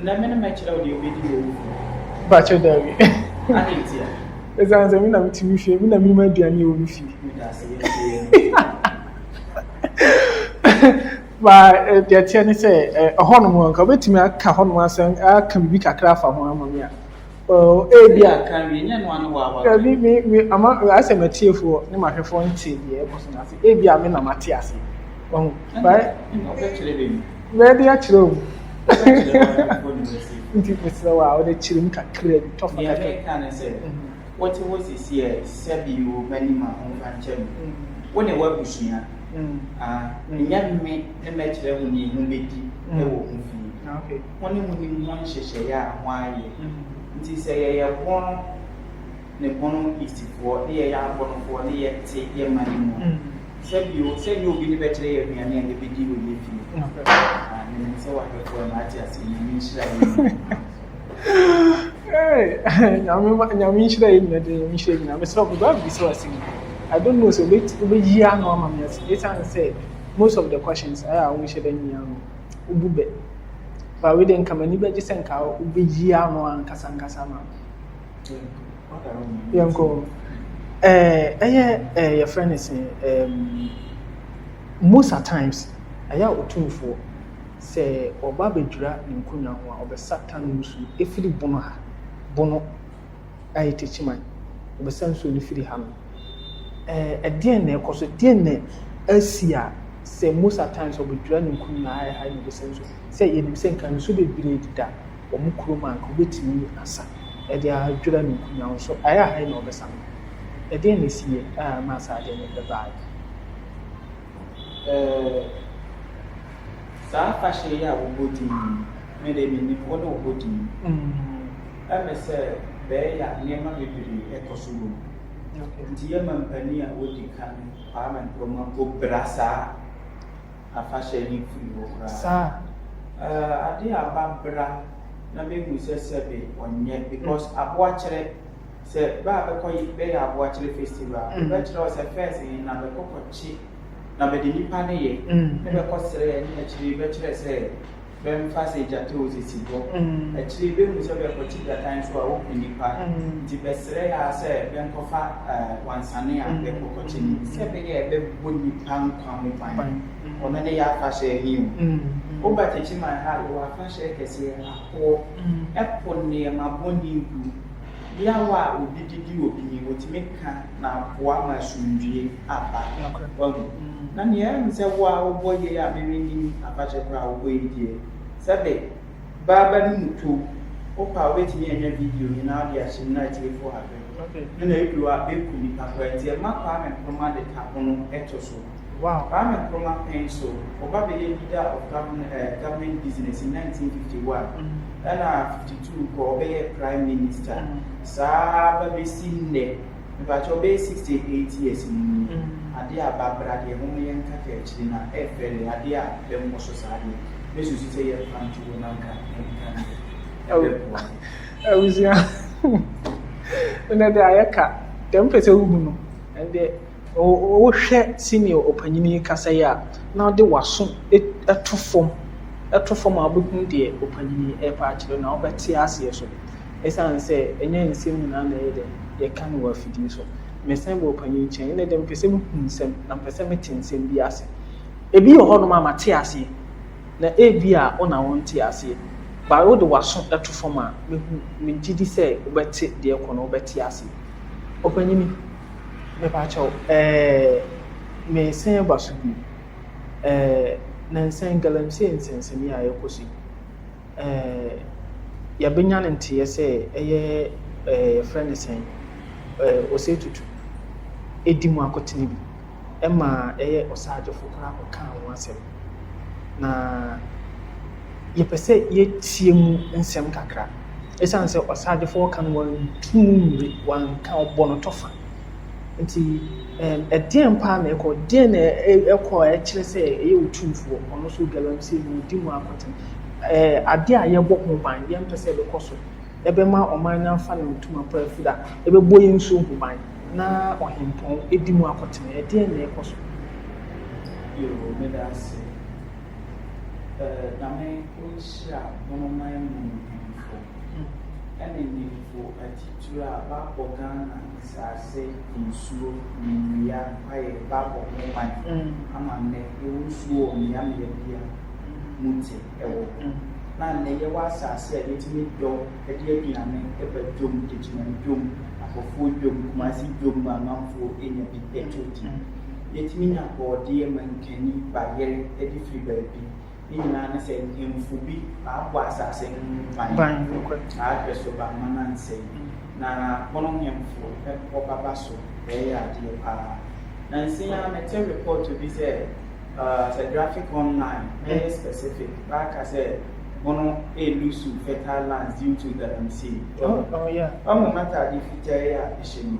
nnɛ me ne mɛkyerɛ wo deɛ wobɛdi wɔ wo bakyɛ dawi ahentia ɛsiane sɛ me na metumi fie me na menim aduane ɛwɔ me fie ba deɛ teɛ ne sɛ ɛhɔnom nka wobɛtumi aka hɔnom asɛm aka biribi kakra afa ho ama me a ebia ama asɛ matiefoɔ ne mahwɛfoɔ nte deɛ ɛbɔ so no ase ebia me na mate ase ɔho bɛde akyerɛ wo nti mesrɛ wo a wode kyerɛ mu kakra bi tɔfa kakra wote wo sisi ɛ sɛbi wo m'anim a ɔmfa nkyɛ me wo ne woabusua nyɛ me ne mɛkyerɛ wo ne ho bɛdi ɛwɔ ho fie wo ne mu nim ho nhyehyɛeɛ a ho ayɛ nti sɛ yɛyɛ bɔno ne bɔno istifoɔ ne yɛyɛ abɔnofoɔ ne yɛte yɛ ma ne mu sɛbi obi ne bɛkyerɛ yɛ aduane a yɛbɛdi wɔ yɛ fie ne sɛ wahwɛfoɔ no ate ase nyame nhyira yɛ nyame nhyira yɛ nyina de nyame nhyira nyina mesrɛ wo ba bi sɛ wase I don't know so we year no am yes it and say most of the questions I wish the nyia no ubube but we didn't come any be just nka ube year no ankasa ma yanko your friend is most at times aya otumfo say oba bedura nkunya ho a obesatan musu efiri bono ayi techiman obesan so ni firi ha no ɛdeɛn na ɛkɔ so deɛn na asi a sɛ most at times ɔbɛdwira ne nkunu na ayɛ ha ne bɛsɛn so sɛ yɛnim sɛ nka nso bebree dida ɔmo kurom a nka wobɛtumi asa ɛde adwira ne nkunu ho so ayɛ ha na ɔbɛsa no ɛdeɛn na asi yɛ a ma asa adeɛ ne bɛbaeɛ saa fahyɛ yi a wobɔ din me de menim wo ne wobɔ din ɛmɛ sɛ bɛɛyɛ a nneɛma bebree ɛkɔ so wɔ mu nti yɛ mampani a wodi ka no Kwame Nkrumah bra saa afahyɛ ne firi hɔ koraa ade aba bra na bɛhu sɛ sɛbe ɔnyɛ because aboakyerɛ sɛ baa bɛyɛ aboakyerɛ festival bɛkyerɛ wɔ sɛ first na bɛkɔkɔkye na bɛde nipa ne yɛ ne bɛkɔserɛ ne akyiri bɛkyerɛ sɛ bɛmfa sɛ gyata wɔ sisi hɔ akyiri bɛhu sɛ bɛkɔkye gyata nso a wɔpɛ nipa nti bɛserɛ a sɛ bɛnkɔfa wansane a bɛkɔkɔkye ne sɛ bɛyɛ bɛbɔ nipa nkwa ho ban ɔno ne yɛ afahyɛ ahi o wobatakyi ma ha wɔ afahyɛ kɛseɛ akoɔ ɛpo nneɛma bɔne gu yawo a obi didi obi ni wɔtumi ka na aboa ma asomdwie aba wahu na nea ɛm sɛ wo a wobɔ yɛ a memenim afahyɛ koraa a wobɔ yi deɛ sɛbe baaba no muto wopa a wobɛtumi anya video nyinaa wode ahyɛ mu na akyirefo ahwɛ ne na ɛduru a bɛku nipa koraa nti ɛma Kwame Nkrumah de ka ho no ɛto so Kwame Nkrumah pɛn so ɔba bɛyɛ leader of government business in 1951 ɛna 52 kɔ ɔbɛyɛ prime minister saa ba bɛsi nnɛ mepatɛ ɔbɛyɛ 68 years mu ade a babra deɛ ho yɛ nkaka akyiri na ɛfɛ ne ade a bɛmmɔ so saa deɛ bɛsusu sɛ yɛ panto wɔ nanka awusua ɛnɛ de ayɛka dɛm pɛ sɛ wohu no ɛnɛ wohwɛ senior ɔpanyini kasa yi a na wode waso ɛto fam a wobɛhu deɛ ɔpanyini ɛpa akyerɛ na wobɛte aseɛ so ɛsiane sɛ ɛnyɛ nsɛm nyinaa na ɛyɛ dɛ yɛka no wɔ afidie so mesan bɔ ɔpanyini nkyɛn ɛnɛ dɛ mpɛ sɛ mehu nsɛm na mpɛ sɛ mete nsɛm bi ase ebi wɔ hɔnom a mate aseɛ na ebi a ɔna wɔnte aseɛ ba wode waso ɛto fam a megye di sɛ wobɛte deɛ kɔ no wobɛte aseɛ ɔpanyini mepakyɛw mesan ba so bi na nsan galamsey nsɛnsɛm a yɛkɔ so yɛbɛnya no nteɛ sɛ ɛyɛ friend sɛn ɔsɛ tutu ɛdi mu akɔtene bi ɛma ɛyɛ ɔsagyefo koraa ɔka ho asɛm na yɛpɛ sɛ yɛtie mu nsɛm kakra ɛsiane sɛ ɔsagyefo ɔka no wantu mmiri wanka ɔbɔ no tɔfa nti ɛdeɛn paa na ɛkɔ deɛn na ɛkɔ ɛkyerɛ sɛ ɛyɛ otumfoɔ ɔno so galamsey no ɔdi mu akɔtene ade a yɛbɔ ho ban yɛmpɛ sɛ ɛbɛkɔ so ɛbɛma ɔman no afa no ntum apaafu da ɛbɛbɔ yɛn nsuo ho ban na ɔhempɔn ɛdi mu akɔtene ɛdeɛn na ɛkɔ so meda ase Name Kunsha, Monomai Mumfo, and in for a teacher about Ghana, Sase, in Sue, Mia, Pie, Babo, Mumai, Amane, Usu, Yamia, Munte, Ewo. Now, there was a said it me do a dear Piame, ever dum, teaching dum, a food dum, Masi dum, my mouth for in a bit petty. Yet me not or dear man can eat by Eddie Free Baby. Nina sɛ mfu bi abɔ asase ban ahwɛ so ba mana nsɛm na wɔn nyɛmfo ɔbaba so ɛyɛ adeɛ paa na nsia mɛtɛ report bi sɛ sɛ graphic online very specific baaka sɛ wɔn lose fertile lands due to galamsey ɔmo mata de fitaa yɛ a ɛhyɛ mu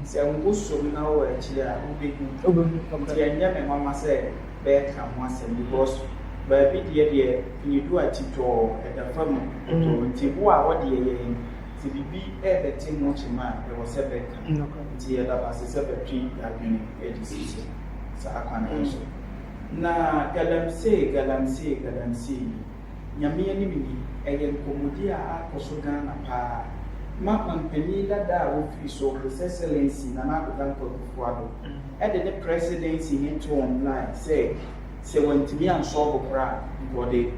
sɛ ngo som na wɔ akyire a wobɛhu nti ɛnyɛ me mama sɛ bɛɛka ho asɛm because baabi deɛ nyidu atitɔ ɛda fam nti wo a wɔde yɛ nti bibi ɛbɛte mu kyema ɛwɔ sɛ bɛka nti ɛda base sɛ bɛtwi adwene ɛde sisi saa kwan so na galamsey nyame ani mi ɛyɛ nkɔmmɔdi a akɔ so Ghana paa ma mpanin dada a wofiri so His Excellency Nana Akufo Addo ɛde ne presidency into online sɛ wantumi ansɔɔbo koraa nkɔde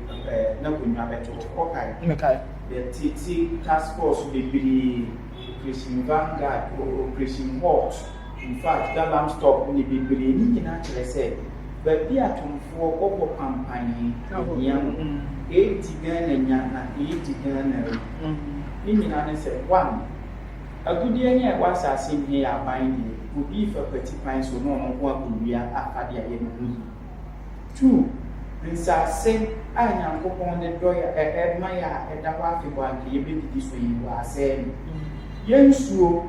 na konwa bɛto ɔkae the task force bebree Operation Vanguard Operation Hawk in fact Galam Stop ne bebree ne nyinaa kyerɛ sɛ baabi atomfoɔ ɔbɔ pampan yɛn ɛdi Ghana nya na ɛdi Ghana ne nyinaa ne sɛ one agudeɛ ne a ɛwɔ asase mu yɛ aban deɛ obi fa pati pan so na ɔno ho akɔwia afade a yɛ no ho yi 2 nsase a nyankopɔn de dɔyɛ ɛma yɛ a ɛda hɔ afebɔ anka yɛbɛdidi so yi wɔ asɛe no yɛnsuo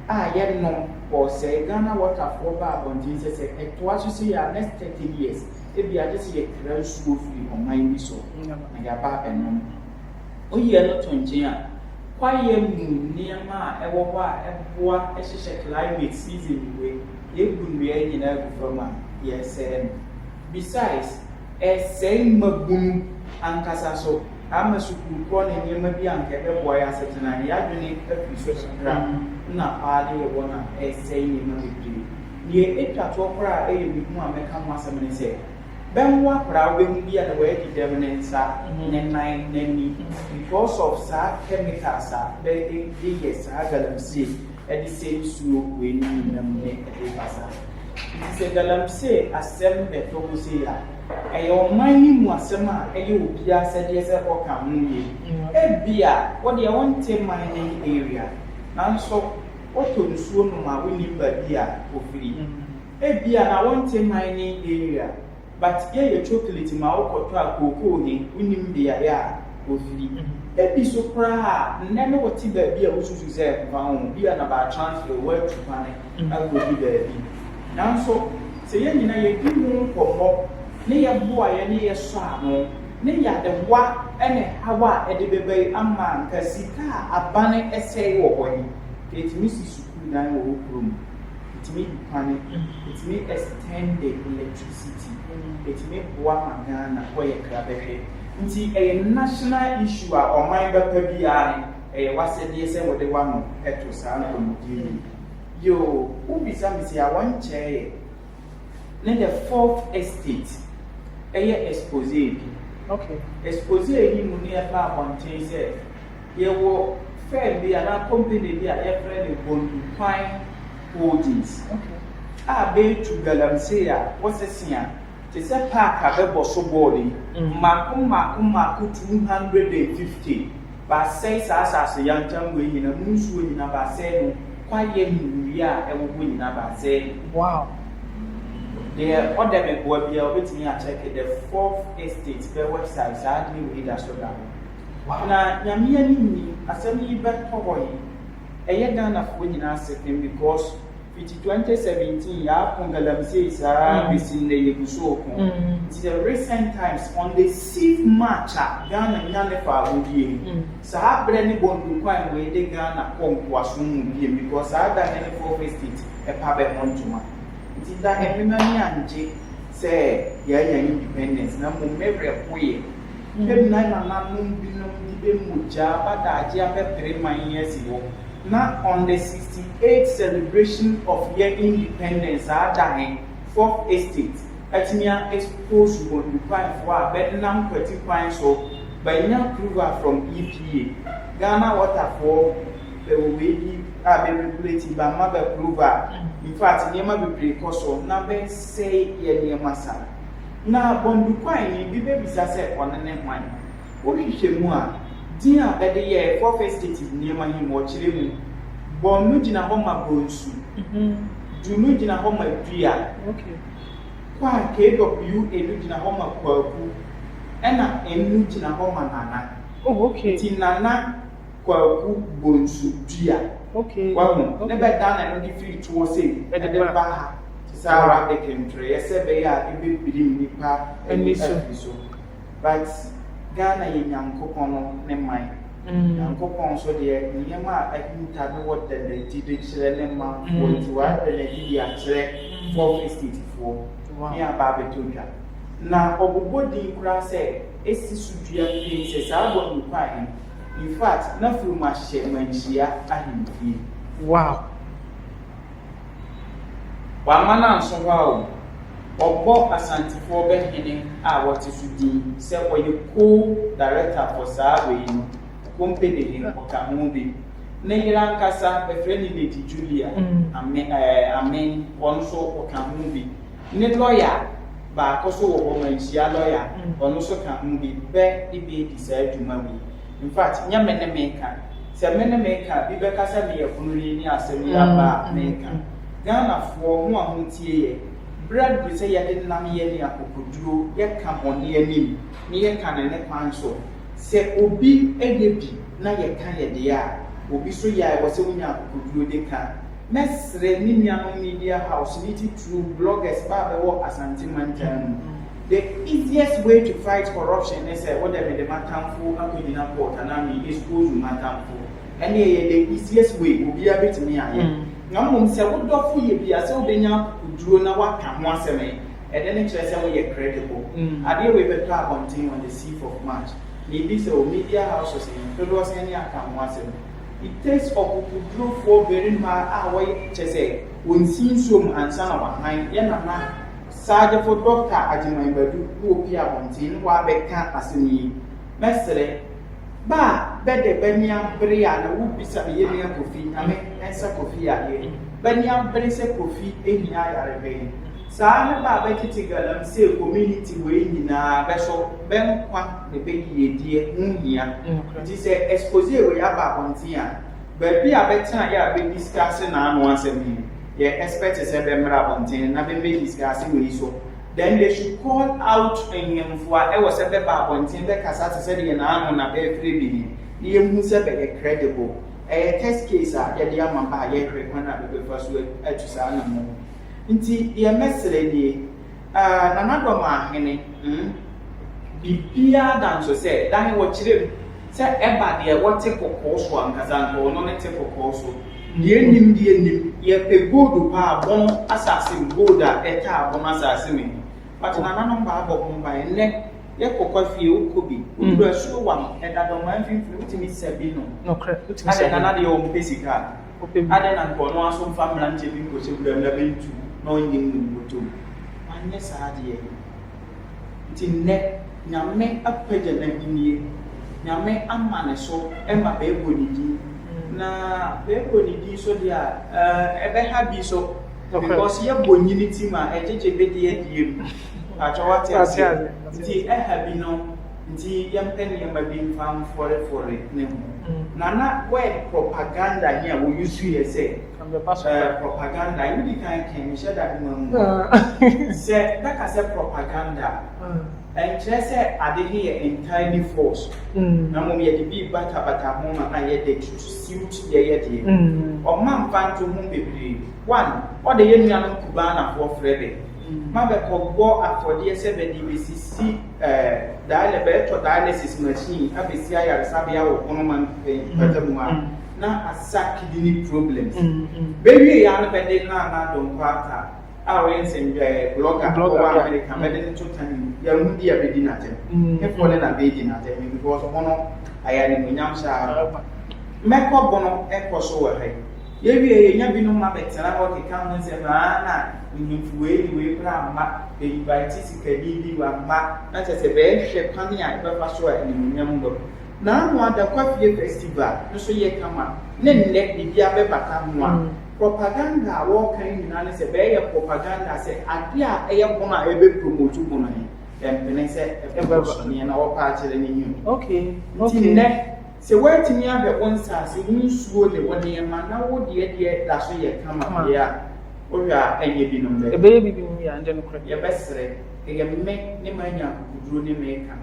a yɛnom ɔsɛe Ghana waterfoɔ ba abɔnten sɛ ɛtoa so sɛ yɛ next 30 years ebi agye sɛ yɛkra nsuo firi ɔman bi so na yɛaba ɛnom oyɛ no to nkyɛn a kwayɛ mu nneɛma a ɛwɔ hɔ a ɛboa ɛhyehyɛ climate season wei yɛgu nnua nyinaa gu fam a yɛsɛe no besides ɛsɛe mabunu ankasa so ama sukurukorɔ ne nneɛma bi anka ɛbɛboa yɛ asetena ne yɛadwene afiri so kakra na paa de yɛwɔ no a ɛsɛe nneɛma bebree deɛ ɛtwa toɔ koraa a ɛyɛ mehu a mɛka ho asɛm ne sɛ bɛnwa koraa wobɛhu bi a na wɔadi dɛm ne nsa ne nan n'ani because of saa chemicals a bɛde yɛ saa galamsey ɛde sɛ nsuo wei ne nyinam ne ɛde basa nti sɛ galamsey asɛm bɛtɔ ho sei a ɛyɛ ɔman ne mu asɛm a ɛyɛ obiara sɛdeɛ sɛ ɔka ho yie ebia wɔdeɛ wɔnte mining area nanso wɔtɔ nsuo nom a wonim baabi a ofiri ebia na wɔnte mining area but yɛyɛ chocolate ma wokɔtɔ a kookoo ne wonim beaeɛ a ofiri ebi so koraa nnɛ ne wɔte baabi a wosusu sɛ mfa ho bi a na ba transfer wɔatu kwane akɔ bi baabi nanso sɛ yɛn nyinaa yɛdi mu nkɔmmɔ ne yɛboa yɛ ne yɛsɔ ano ne yɛadewa ne hawa a ɛde bɛbɛyi ama nka sika a abane ɛsɛe wɔ hɔ yi ɛtumi si sukuu dan wɔ hɔ kurom ɛtumi di kwane ɛtumi extend the electricity ɛtumi boa ma Ghana hɔ yɛ krabɛhwɛ nti ɛyɛ national issue a ɔman bɛpa biara ne ɛyɛ wasɛdeɛ sɛ wɔde wano ɛto saa nkɔmmɔdie yi yo wobisa me sɛ a wɔnkyɛɛ ne the 4th estate ɛyɛ expose bi expose yi mu ne ɛfa abɔnten sɛ yɛwɔ firm bi anaa company bi a yɛfrɛ no Bondukwan Holdings a bɛɛtu galamsey a wɔsese a te sɛ park a bɛbɔ so bɔɔde yi mako 250 ba say asase yantam we nyina munsuo nyina ba say no kwaye nuri a ewo go nyina ba say wow the other me go bia obetimi a check the 4th estate the website sadly we da so da wow na nyame ani ni asem yi beto hoyi eye Ghana fo nyina asepem because 2017 ya pongalam say sa bisin le yeguso ko it's the recent times on the 6th March Ghana nyane fa odie sa abre ni bondu kwan we de Ghana konko asun bie because ada ne 4th estate e pa be hontuma it's that everybody anje say ya independence na mo mebre koye dem na na num binom di be muja badaje abepre man yesi wo na on the 68th celebration of year independence adahe 4th estate atimia expose bondu kwan for bednam kwati kwan so by nya approval from EPA Ghana water for the way be regulated by mother approval in fact niema be precursor na be say ye niema sa na bondu kwan ni bi be bisa say onene hwan wo hwehwe mu a din a bede ye 4th estate niema hi mo kire mu bonu gina ho ma bonsu dunu gina ho ma dua okay kwa KW elu gina ho ma kwaku ena enu gina ho ma nana oh okay ti nana kwaku bonsu dua okay wahu ne be dana no di free to say e de ba ha ti sara e kentre yese be ya ebe birim nipa eni so but Ghana ye nyankopon no ne man nyankopon so de nyema ahinta be what the did chere ne man for to wa de di a chere 4th estate for ni aba betodwa na obobodi kura se esi sudua pe se sa bo nkwan in fact na furu ma hye manhia ahimfie wow wa mana nso wa Obo asantifo be hene a wote sudi se oye co-director for Sawe company ni okamu bi ne yira nkasa be friend Lady Julia amen onso okamu bi ne lawyer ba koso wo manhia lawyer onso kamu bi be ibe di sa adwuma wi in fact nya mene meka se mene meka bi be kasa me yafunuri ni asem ya ba meka Ghana fo ho ahuntie ye bread we say ya de nam ye ni akokoduro ye ka boni anim ni ye ka ne kwan so se obi eye bi na ye ka ye de a obi so ya wo se wonya akokoduro de ka mesre ni nuanom media house ni ti true bloggers ba be wo Asante Mantam the easiest way to fight corruption is what the matamfo akonyina port anami expose matamfo ene ye the easiest way obi abetimi aye ngam se wo dofo ye bia se obenya kuduro na waka ho aseme ede ne kire se wo ye credible ade we beto abontin on the 6th of March ni bi se o media houses in todo se ni aka ho aseme it takes okuduro for very ma a wo chese onsinsom ansa na wahan ye na na saje for doctor ajiman badu ko pi abontin wa beka asemi mesre ba bede benia bria na wo bisa ye nia kofi na me ensa kofi ya ye benia bria se kofi ehia ya rebe sa na ba ba titi galam se community we nyina be so ben kwa ne be ye die nhia ti se expose we ya ba bontia ba bi abetena ya be discuss na anu asemi ye expect se be mra bontia na be discuss we so then they should call out and for I was a beba bontin be kasa to say na anu na be free bi ni emu se be credible test case a ye de ama ba ye hwe kwana be first way atu sa na mo nti ye mesere ni na nado ma hene bibia dan so say dan wo chire se eba de wo te kokko so ankaza nko no ne te kokko so die nim ye pe gold pa bon asase gold a eta bon asase me but na nanom ba abom ba ene ye kokofie ukobi udura so wam eda do man finfiri utimi sabi no correct utimi sabi na de o mpesika ade na nko no aso mfa mranche bi ko chebura na bentu na onye mu moto anye saade ye tinne nyame apaja na binie nyame amane so ema be bonidi na be bonidi so dia ebe ha bi so because ye bonyini ti ma ejeje be de ye die atwawati ase ti eha bi no nti yɛmpɛ nneɛma bi mfa mfɔrefɔre ne ho nana word propaganda here we use yɛ sɛ propaganda you di kan kan hyɛ da ma mu sɛ bɛka sɛ propaganda ɛnkyerɛ sɛ ade ne yɛ entirely false na mmom yɛde bi bata ho ma na yɛde suit yɛyɛ deɛ ɔma mfa nto ho bebree one ɔde yɛ nuanom kubaanafoɔ frɛ de ma bɛkɔbɔ afɔdeɛ sɛ bɛde bɛsisi dialysis machine abɛsi ayaresabea wɔ hɔnom mpɛtɛmu a na asa kidney problems bɛwie yɛ ano bɛde na dɔnkɔ ata a wɔyɛ nsɛm blogger wɔ America bɛde ne to tan yɛhu di a bɛdi n'atɛm ɛfoɔ ne na bɛdi n'atɛm because ɔno ayɛ animuonyam hyɛ ara mɛkɔ bono ɛkɔ so wɔ ha yɛwie yɛnya binom ma bɛtena hɔ keka ho nsɛm na nyimfuwe we pra ma invite sikadi bi wa ma na kyerɛ bɛhwɛ kwane a ɛbɛfa so a animuonyam bɔ na no ada kwafie festival no so yɛ kama ne nnɛ bibia bɛbata ho a propaganda a wɔkan nyinaa ne sɛ bɛyɛ propaganda sɛ ade a ɛyɛ bono a ɛbɛ promote bono yi ɛmpene sɛ ɛbɛbɔ na wɔpa akyerɛ ne nyim okay nnɛ sɛ wɔatumi ahwɛ wɔn nsase wo nsuo ne wɔn nneɛma na wo deɛ da so yɛ kama deɛ a wohwɛ a ɛnyɛ binom bɛ ɛbɛyɛ binom yɛ ande no korɛ yɛbɛsrɛ ɛyɛ me ne ma nya akokuduro ne meka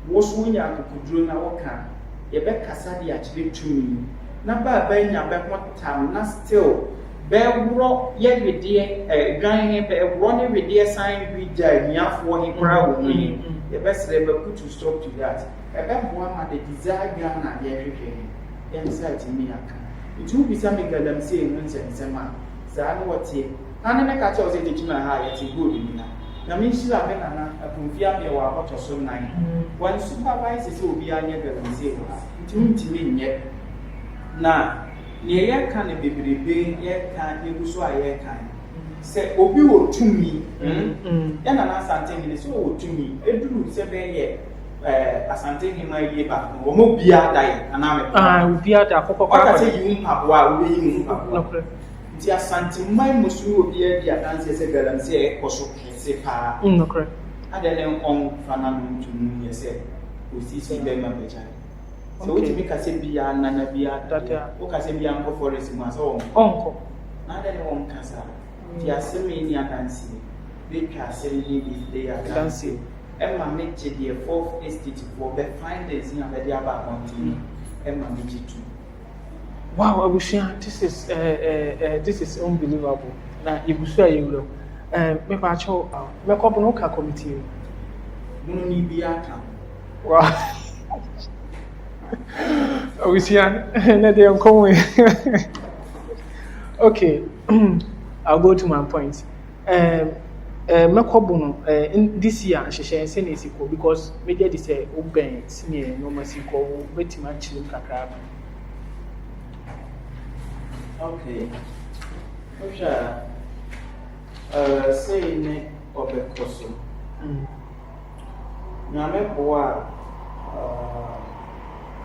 wo so wonya akokuduro na woka yɛbɛkasa de akyerɛ tumi na baaba nya bɛho tam na still bɛworɔ yɛ wedeɛ dwan he bɛworɔ ne wedeɛ san bi gya ahiafoɔ he koraa wɔ mu yi yɛbɛsrɛ bɛput to stop to that ɛbɛboa ma the desire Ghana yɛhwehwɛ yɛnsa atumi aka nti wobisa me galamsey ho nsɛnsɛm a saa ne wɔteɛ na ne mɛka kyɛw sɛ gyegyina ha a yɛte gold nyina na menhyira me nana akomfia me wɔ abɔtɔ so 9 wɔn supervise sɛ obiara nyɛ galamsey wɔ ha nti wontumi nyɛ na neɛ yɛka ne bebrebe yɛka egu so a yɛka sɛ obi wɔ tumi yɛna na asantehene sɛ wɔ tumi eduru sɛ bɛyɛ asantehene ayie baako wɔn mo bia da yɛ anaa mɛ bia da akɔkɔ ɔka sɛ yi mpaboa a wɔbɛyi mu mpaboa nti asanteman musu obi adi adanse sɛ galamsey ɛkɔ so kɛse paa nokorɛ ada ne ɔmfa na no ntumi yɛ sɛ osisi bɛma bɛgya sɛ wotumi ka sɛ bia nana bia woka sɛ bia nkɔ forest mu a sɛ ɔnkɔ na ada ne wɔnkasa nti asɛm yi ni adanse bɛtwa asɛm yi bi yɛ adanse ɛma megye deɛ 4th estate foɔ bɛfind this na bɛde aba akɔntini ɛma megye tu. Wow, Abusua, this is unbelievable. Na Ibusua yewuro. Me pa cho, me ko bono ka committee. Bono ni bia ka. Wow. Abusua, na dey onko. Okay. I'll go to my point. Me ko bono in this year hyehyɛ se na esiko because me dey say oben senior no masiko betima chirim kakra. Okay. Say ne obekoso. Nyame boa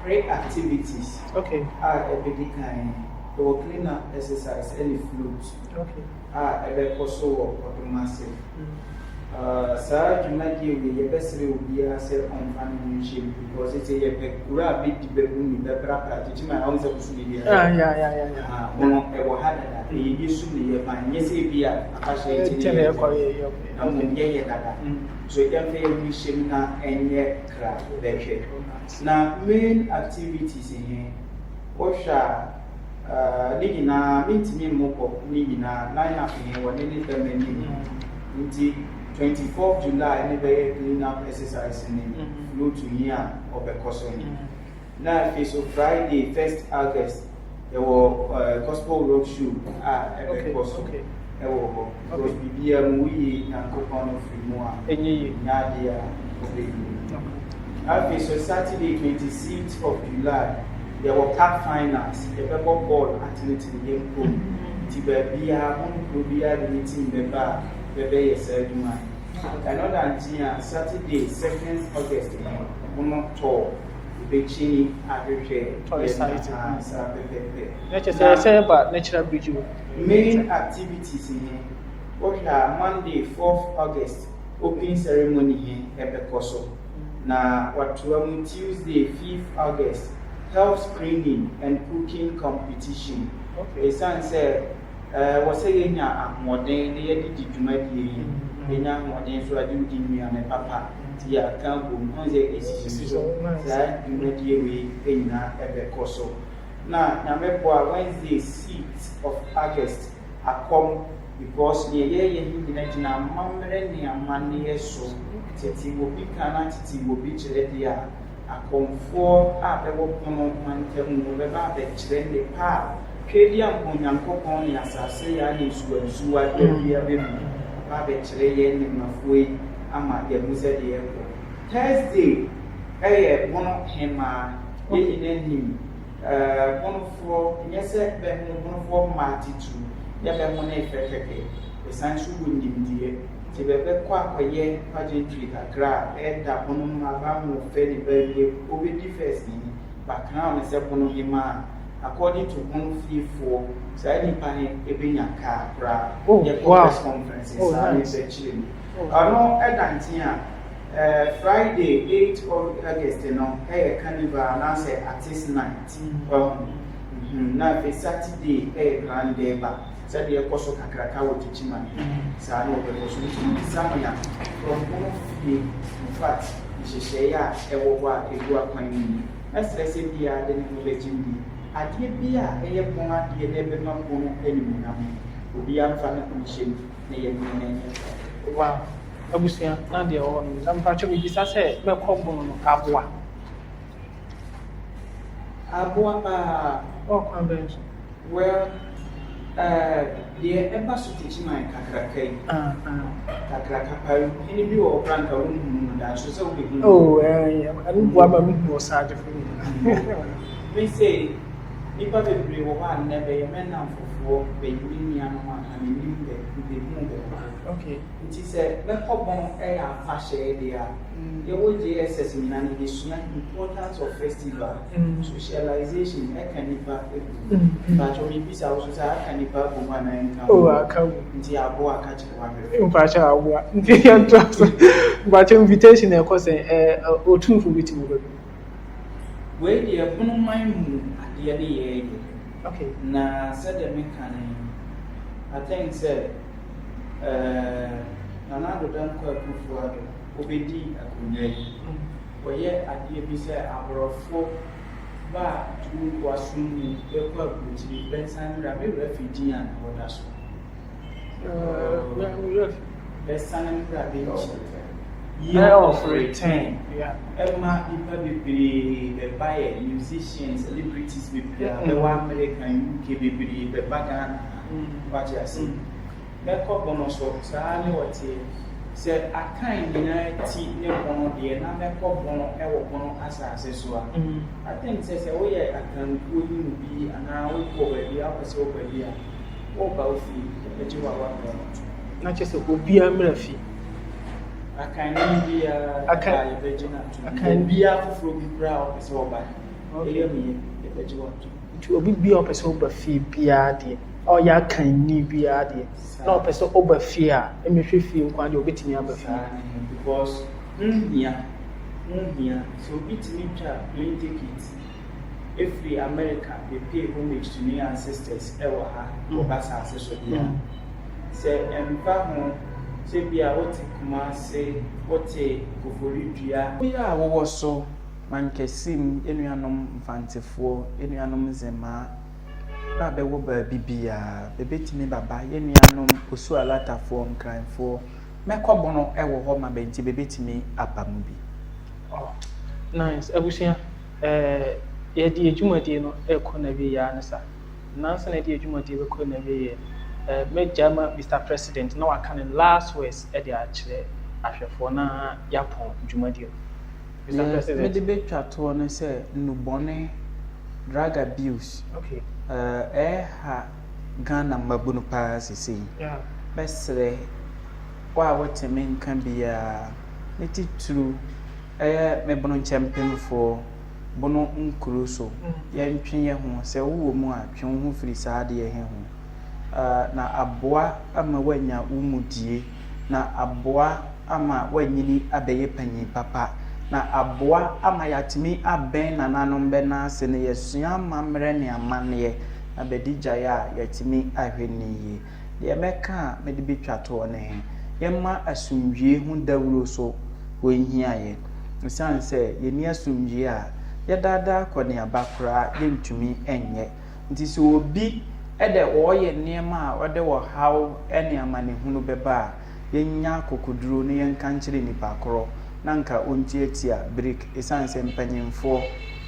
pray activities. Okay. Ebedi kan. To clean up exercise any float. Okay. Ebekoso odomase. Saa dwumadie we yɛbɛsrɛ obiara sɛ ɔmfa ne ho nhyɛ mu because ɛsɛ yɛbɛkura a bɛdi bɛbu ne bɛbra pratekyima a ɔm sɛ woso ne biara ɔno ɛwɔ ha dada ɛyɛ bi so ne yɛba nyɛ sɛ bi a akahyɛ nkyɛne na mmom yɛyɛ dada so yɛmfa yɛ ho nhyɛ mu na ɛnyɛ kra bɛhwɛ na main activities he wohwɛ a ne nyinaa mentumi mmobɔ ne nyinaa line-up he wɔ ne ne bɛma anim nti 24th July any very clean up exercise in flow to here or because now so Friday 1st August there were gospel road show every okay because BBM we and coupon of more Nadia okay so Saturday 26th of July there were cup finals the pepper ball athlete in the game pro Tibia Monobia the meeting the bar Bebe Seduma. Another Saturday, 2nd August, one tour, Bechini, Agriculture, natural bridge. Main activities in here. What are Monday, 4th August, opening ceremony here, Ebekoso. na watoa mu Tuesday 5th August health screening and cooking competition. Okay. Esan say was say nya ahoden na ye di dwumadie enya ahoden so ade udi nnuane papa ti ya kan go mo say esisi so za dwumadie we enya ebe koso na nyamebo Wednesday 6th of August akom because ye nyina mamre ni amane yeso titi obi kana titi obi kire dia akomfo a bebo pono mantam be ba be kire ne pa kedia mponyankopon ni asase ya ni suwa bia be mu ba be kire ye ni mafoi ama ye muze de ye ko Thursday bono hema ye nyina bono fo nyese be bono fo matitu ya be mo na efekeke esansu wundimdie ti be kwa akoye pageantry kakra da bono ma mo fe ni be obi di first ni background se bono hema according to one fee for say ni pani ebenya ka bra ye press conferences and essentially no edantia Friday 8th of August no carnival na say artist night na fe Saturday grand deba say ye koso kakraka wo tichima sa no be koso ni samanya from one fee in fact isheshe ya ewo wa egu akwan ni stress bia de ni be jimbi adie bia eye pon adie de be ma pon enimu na obi amfa na kunhyem na ye menenye. Wow. Abusia na de o no zamfa che bi sa se me kobon no aboa o kwa bench. Well the embassy teaching my kakrakai kakraka paru ni bi o branka wo mu da so se obi oh anu boa ba mu sa de fu we say nipa bebre wo ha na be yemena fofo be yini anu ma ani ni be mu be. Okay. It is a Mekobon air fashion there. The old JSS in the importance of festival, socialization, I can but only this house I can never go one and oh, I come into a boa catch one. In fact, but invitation, of course, or two for which you where the upon my moon at the end of the year. Okay. Na said the mechanic, I think said. Nana do dan kwa kufuado obedi akunyai oye adie bi se aborofo ba tu wasunu e kwa guti bensan ra me refugee an oda so bensan ra be year of return Emma ipa bibiri be buy musicians celebrities be wa American UK bibiri be bagan what you see Beko bono so saani wati said a kind ti ne bono de na beko bono e wo bono asase so a I think say we akan ko yin bi ana wo ko ba bi a so ba bi a wo ba ofi e ji wa wa na che so obi amra fi akan ni bi a akan be jina akan bi a foforo bi kra o pese wo ba ele mi e be ji wa to obi bi o pese wo ba fi bia de or ya can ni bia de no person over fear e me hwe fi nkwa de obetimi abafa because here so obetimi twa plane ticket every America they pay homage to their ancestors ewa ha obasa aseso dia say emfa ho say bia what kuma say what kofori dua we are wo so mankesim enuanom mfantefo enuanom zema na be wo ba bibia bebetimi baba ye nuanom osu alatafo nkranfo mekobono ewo ho ma benti bebetimi abamu bi. Oh nice abusia ye di ejumadi no ekona bi ya nsa nansa na di ejumadi be kona bi ye me jama Mr President na wakan last words e di akire ahwefo na yapon ejumadi Mr President me de betwa to no se nubone drug abuse. Okay. Ha Ghana mabunu pa sisi. Yeah. Besre wa woteme nkan bia neti true me bono nchempemfo bono nkuru so ye ntwe ye ho se wo mu a twe ho firi saade ye he ho na aboa ama wanya umudie na aboa ama wanyini abeye panyi papa na aboa ama yatimi aben nananom bena se ne yesua mamre ne amanne na bedigya ya yatimi ahweniye de meka me de betwa to ne yemma asumdwie hu dawuro so wonhiaye nsan se yeni asumdwie a yedada kwone abakora yentumi enye nti so obi ede oye niema a ode wo haw ene amane hunu beba yenya kokoduro ne yenka nkire nipa koro nanka ontiatia break esanse mpanyimfo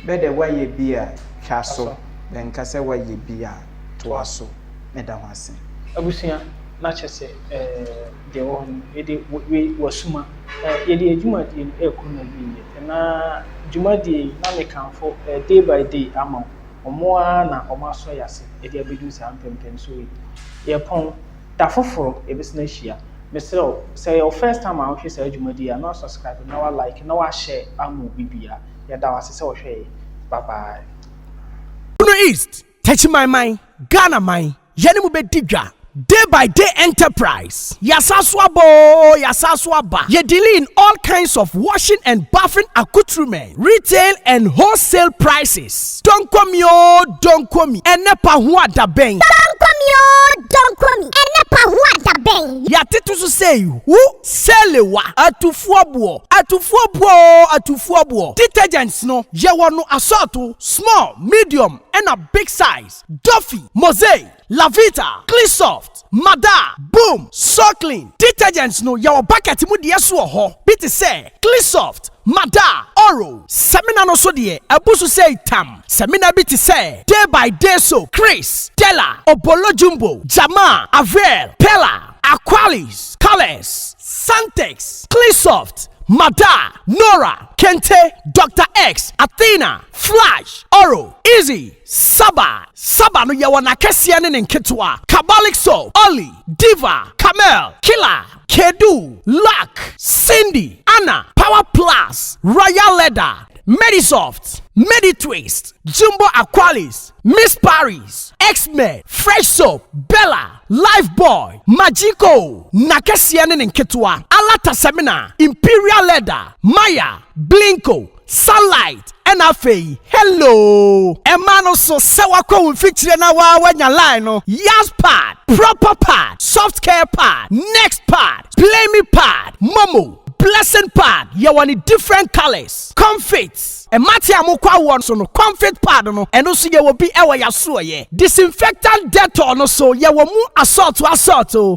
bede waye bia hwaso benka se waye bia toaso meda hwase abusia na chese de won ede we wasuma ede adwuma de ekuna biye na dwuma de na mekanfo day by day ama omoa na omaso yase ede abedu sa ampempem so ye pon da foforo ebesina hia Mr. Say your first time out here say adwumadi na subscribe na wa like na wa share amu bibia ya da wase say wo hwe bye bye Uno East touch my mind Ghana mind yeni mu bedigwa Day by day enterprise. Yasaswaba. Ye deal in all kinds of washing and bathing accoutrement, retail and wholesale prices. Don't come yo, don't come me. Enepa huwa da beng. Don't come yo, don't come me. Enepa huwa da beng. Ya titu su say who selewa atufuabuo. Detergents no ye wano assorto small, medium and a big size. Duffy, Mosaic, Lavita, Cleansoft, Mada, Boom, So Clean. Detergents no yawa bucket mu de so ho. Bit say Cleansoft, Mada, Oro. Semina no so de abusu say tam. Semina bit say Day by Day so Chris, Della, Obolo Jumbo, Jama, Avel, Pella, Aqualis, Colors, Santex, Cleansoft, Mada, Nora, Kente, Dr. X, Athena, Flash, Oro, Easy, Saba no yawana kesiane nketwa, Kabalik Soap, Oli, Diva, Camel, Killer, Kedu, Luck, Cindy, Anna, Power Plus, Royal Leather, Medisoft, Meditwist, Jumbo Aqualis, Miss Paris, X-Men, Fresh Soap, Bella, Lifebuoy, Magico, Nakesiane nketwa, Alata Semina, Imperial Leather, Maya, Blinko, Sunlight, NFA, hello. Emano so sewako feature na wanya line no. Yas pad, proper pad, soft care pad, next pad, play me pad, Momo, blessing pad. You want different colors. Comfits. E mati amukwa won so no comfort pad no. Eno so ye will be ewa yaso ye. Disinfectant Dettol no so ye will mu assault.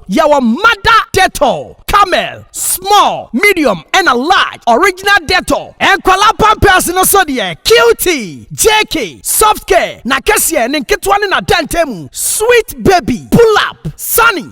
Ye will Mada Dettol. Camel, small, medium, and a large original Dettol. And kwala pampers no so de QT, JK, soft care, Nakesia, Ninketwani na Dantemu, sweet baby, pull up, sunny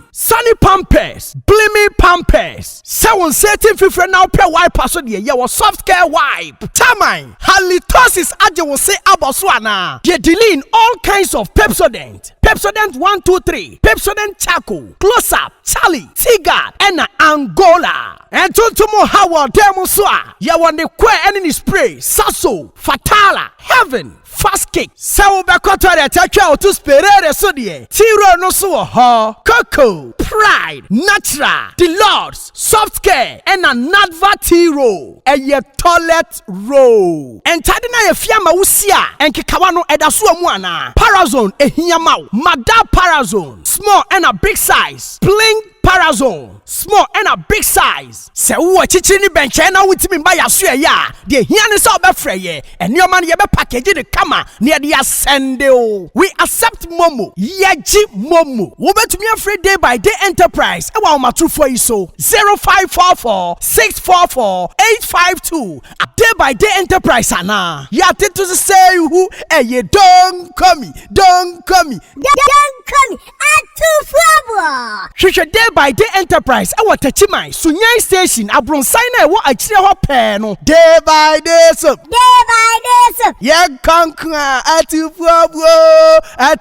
pampers, blimmy pampers. Someone setting fifre now per wipe so de ye was soft care wipe. Tamine, halitosis aje will say aboswana. Ye dealing all kinds of Pepsodent. Pepsodent 1, 2, 3, Pepsodent Charcoal, Close Up, Charlie, Tigard, and Angola. And Tuntumo Howard Demuswa, Yawande Kwe Enemy Spray, Sasso, Fatala, Heaven, Fast Kick, Sao Bakotare, Takao to Sperere Sodie, Tiro no so ha, Coco, Pride, Natural, The Lords, Soft Care, and a Nadva Tiro, and ye toilet roll. And Tadina Fiamma Usia, and Kikawano Edasua Mwana, Parazone, Ehiamau, Mada Parazone, small and a big size, Bling Parazone, small and a big size. Se uwa chichini benche na witimi mba ya suya ya. Die hiani sa obe freye. And your man yebe package de kama. Ni adi ya sende o. We accept Momo. Yeji Momo. Ube tumi ya free day by day enterprise. Ewa umatru for iso. 0544-644-852. A day by day enterprise ana. Ya titu say who. Ye don't come me. Don't come me. Don't come atu fwabo. Shusha day by day enterprise. Ewa techimai. Sunyai station. Abronsai na ewa achire ho peno. Day by day so. Day by day so. Ye kankwa atu fwabo.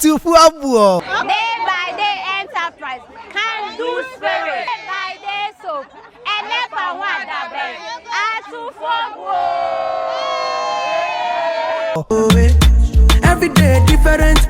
Day by day enterprise. Can do spirit. Day by day so. Enepa wada be. Atu fwabo. Every day different.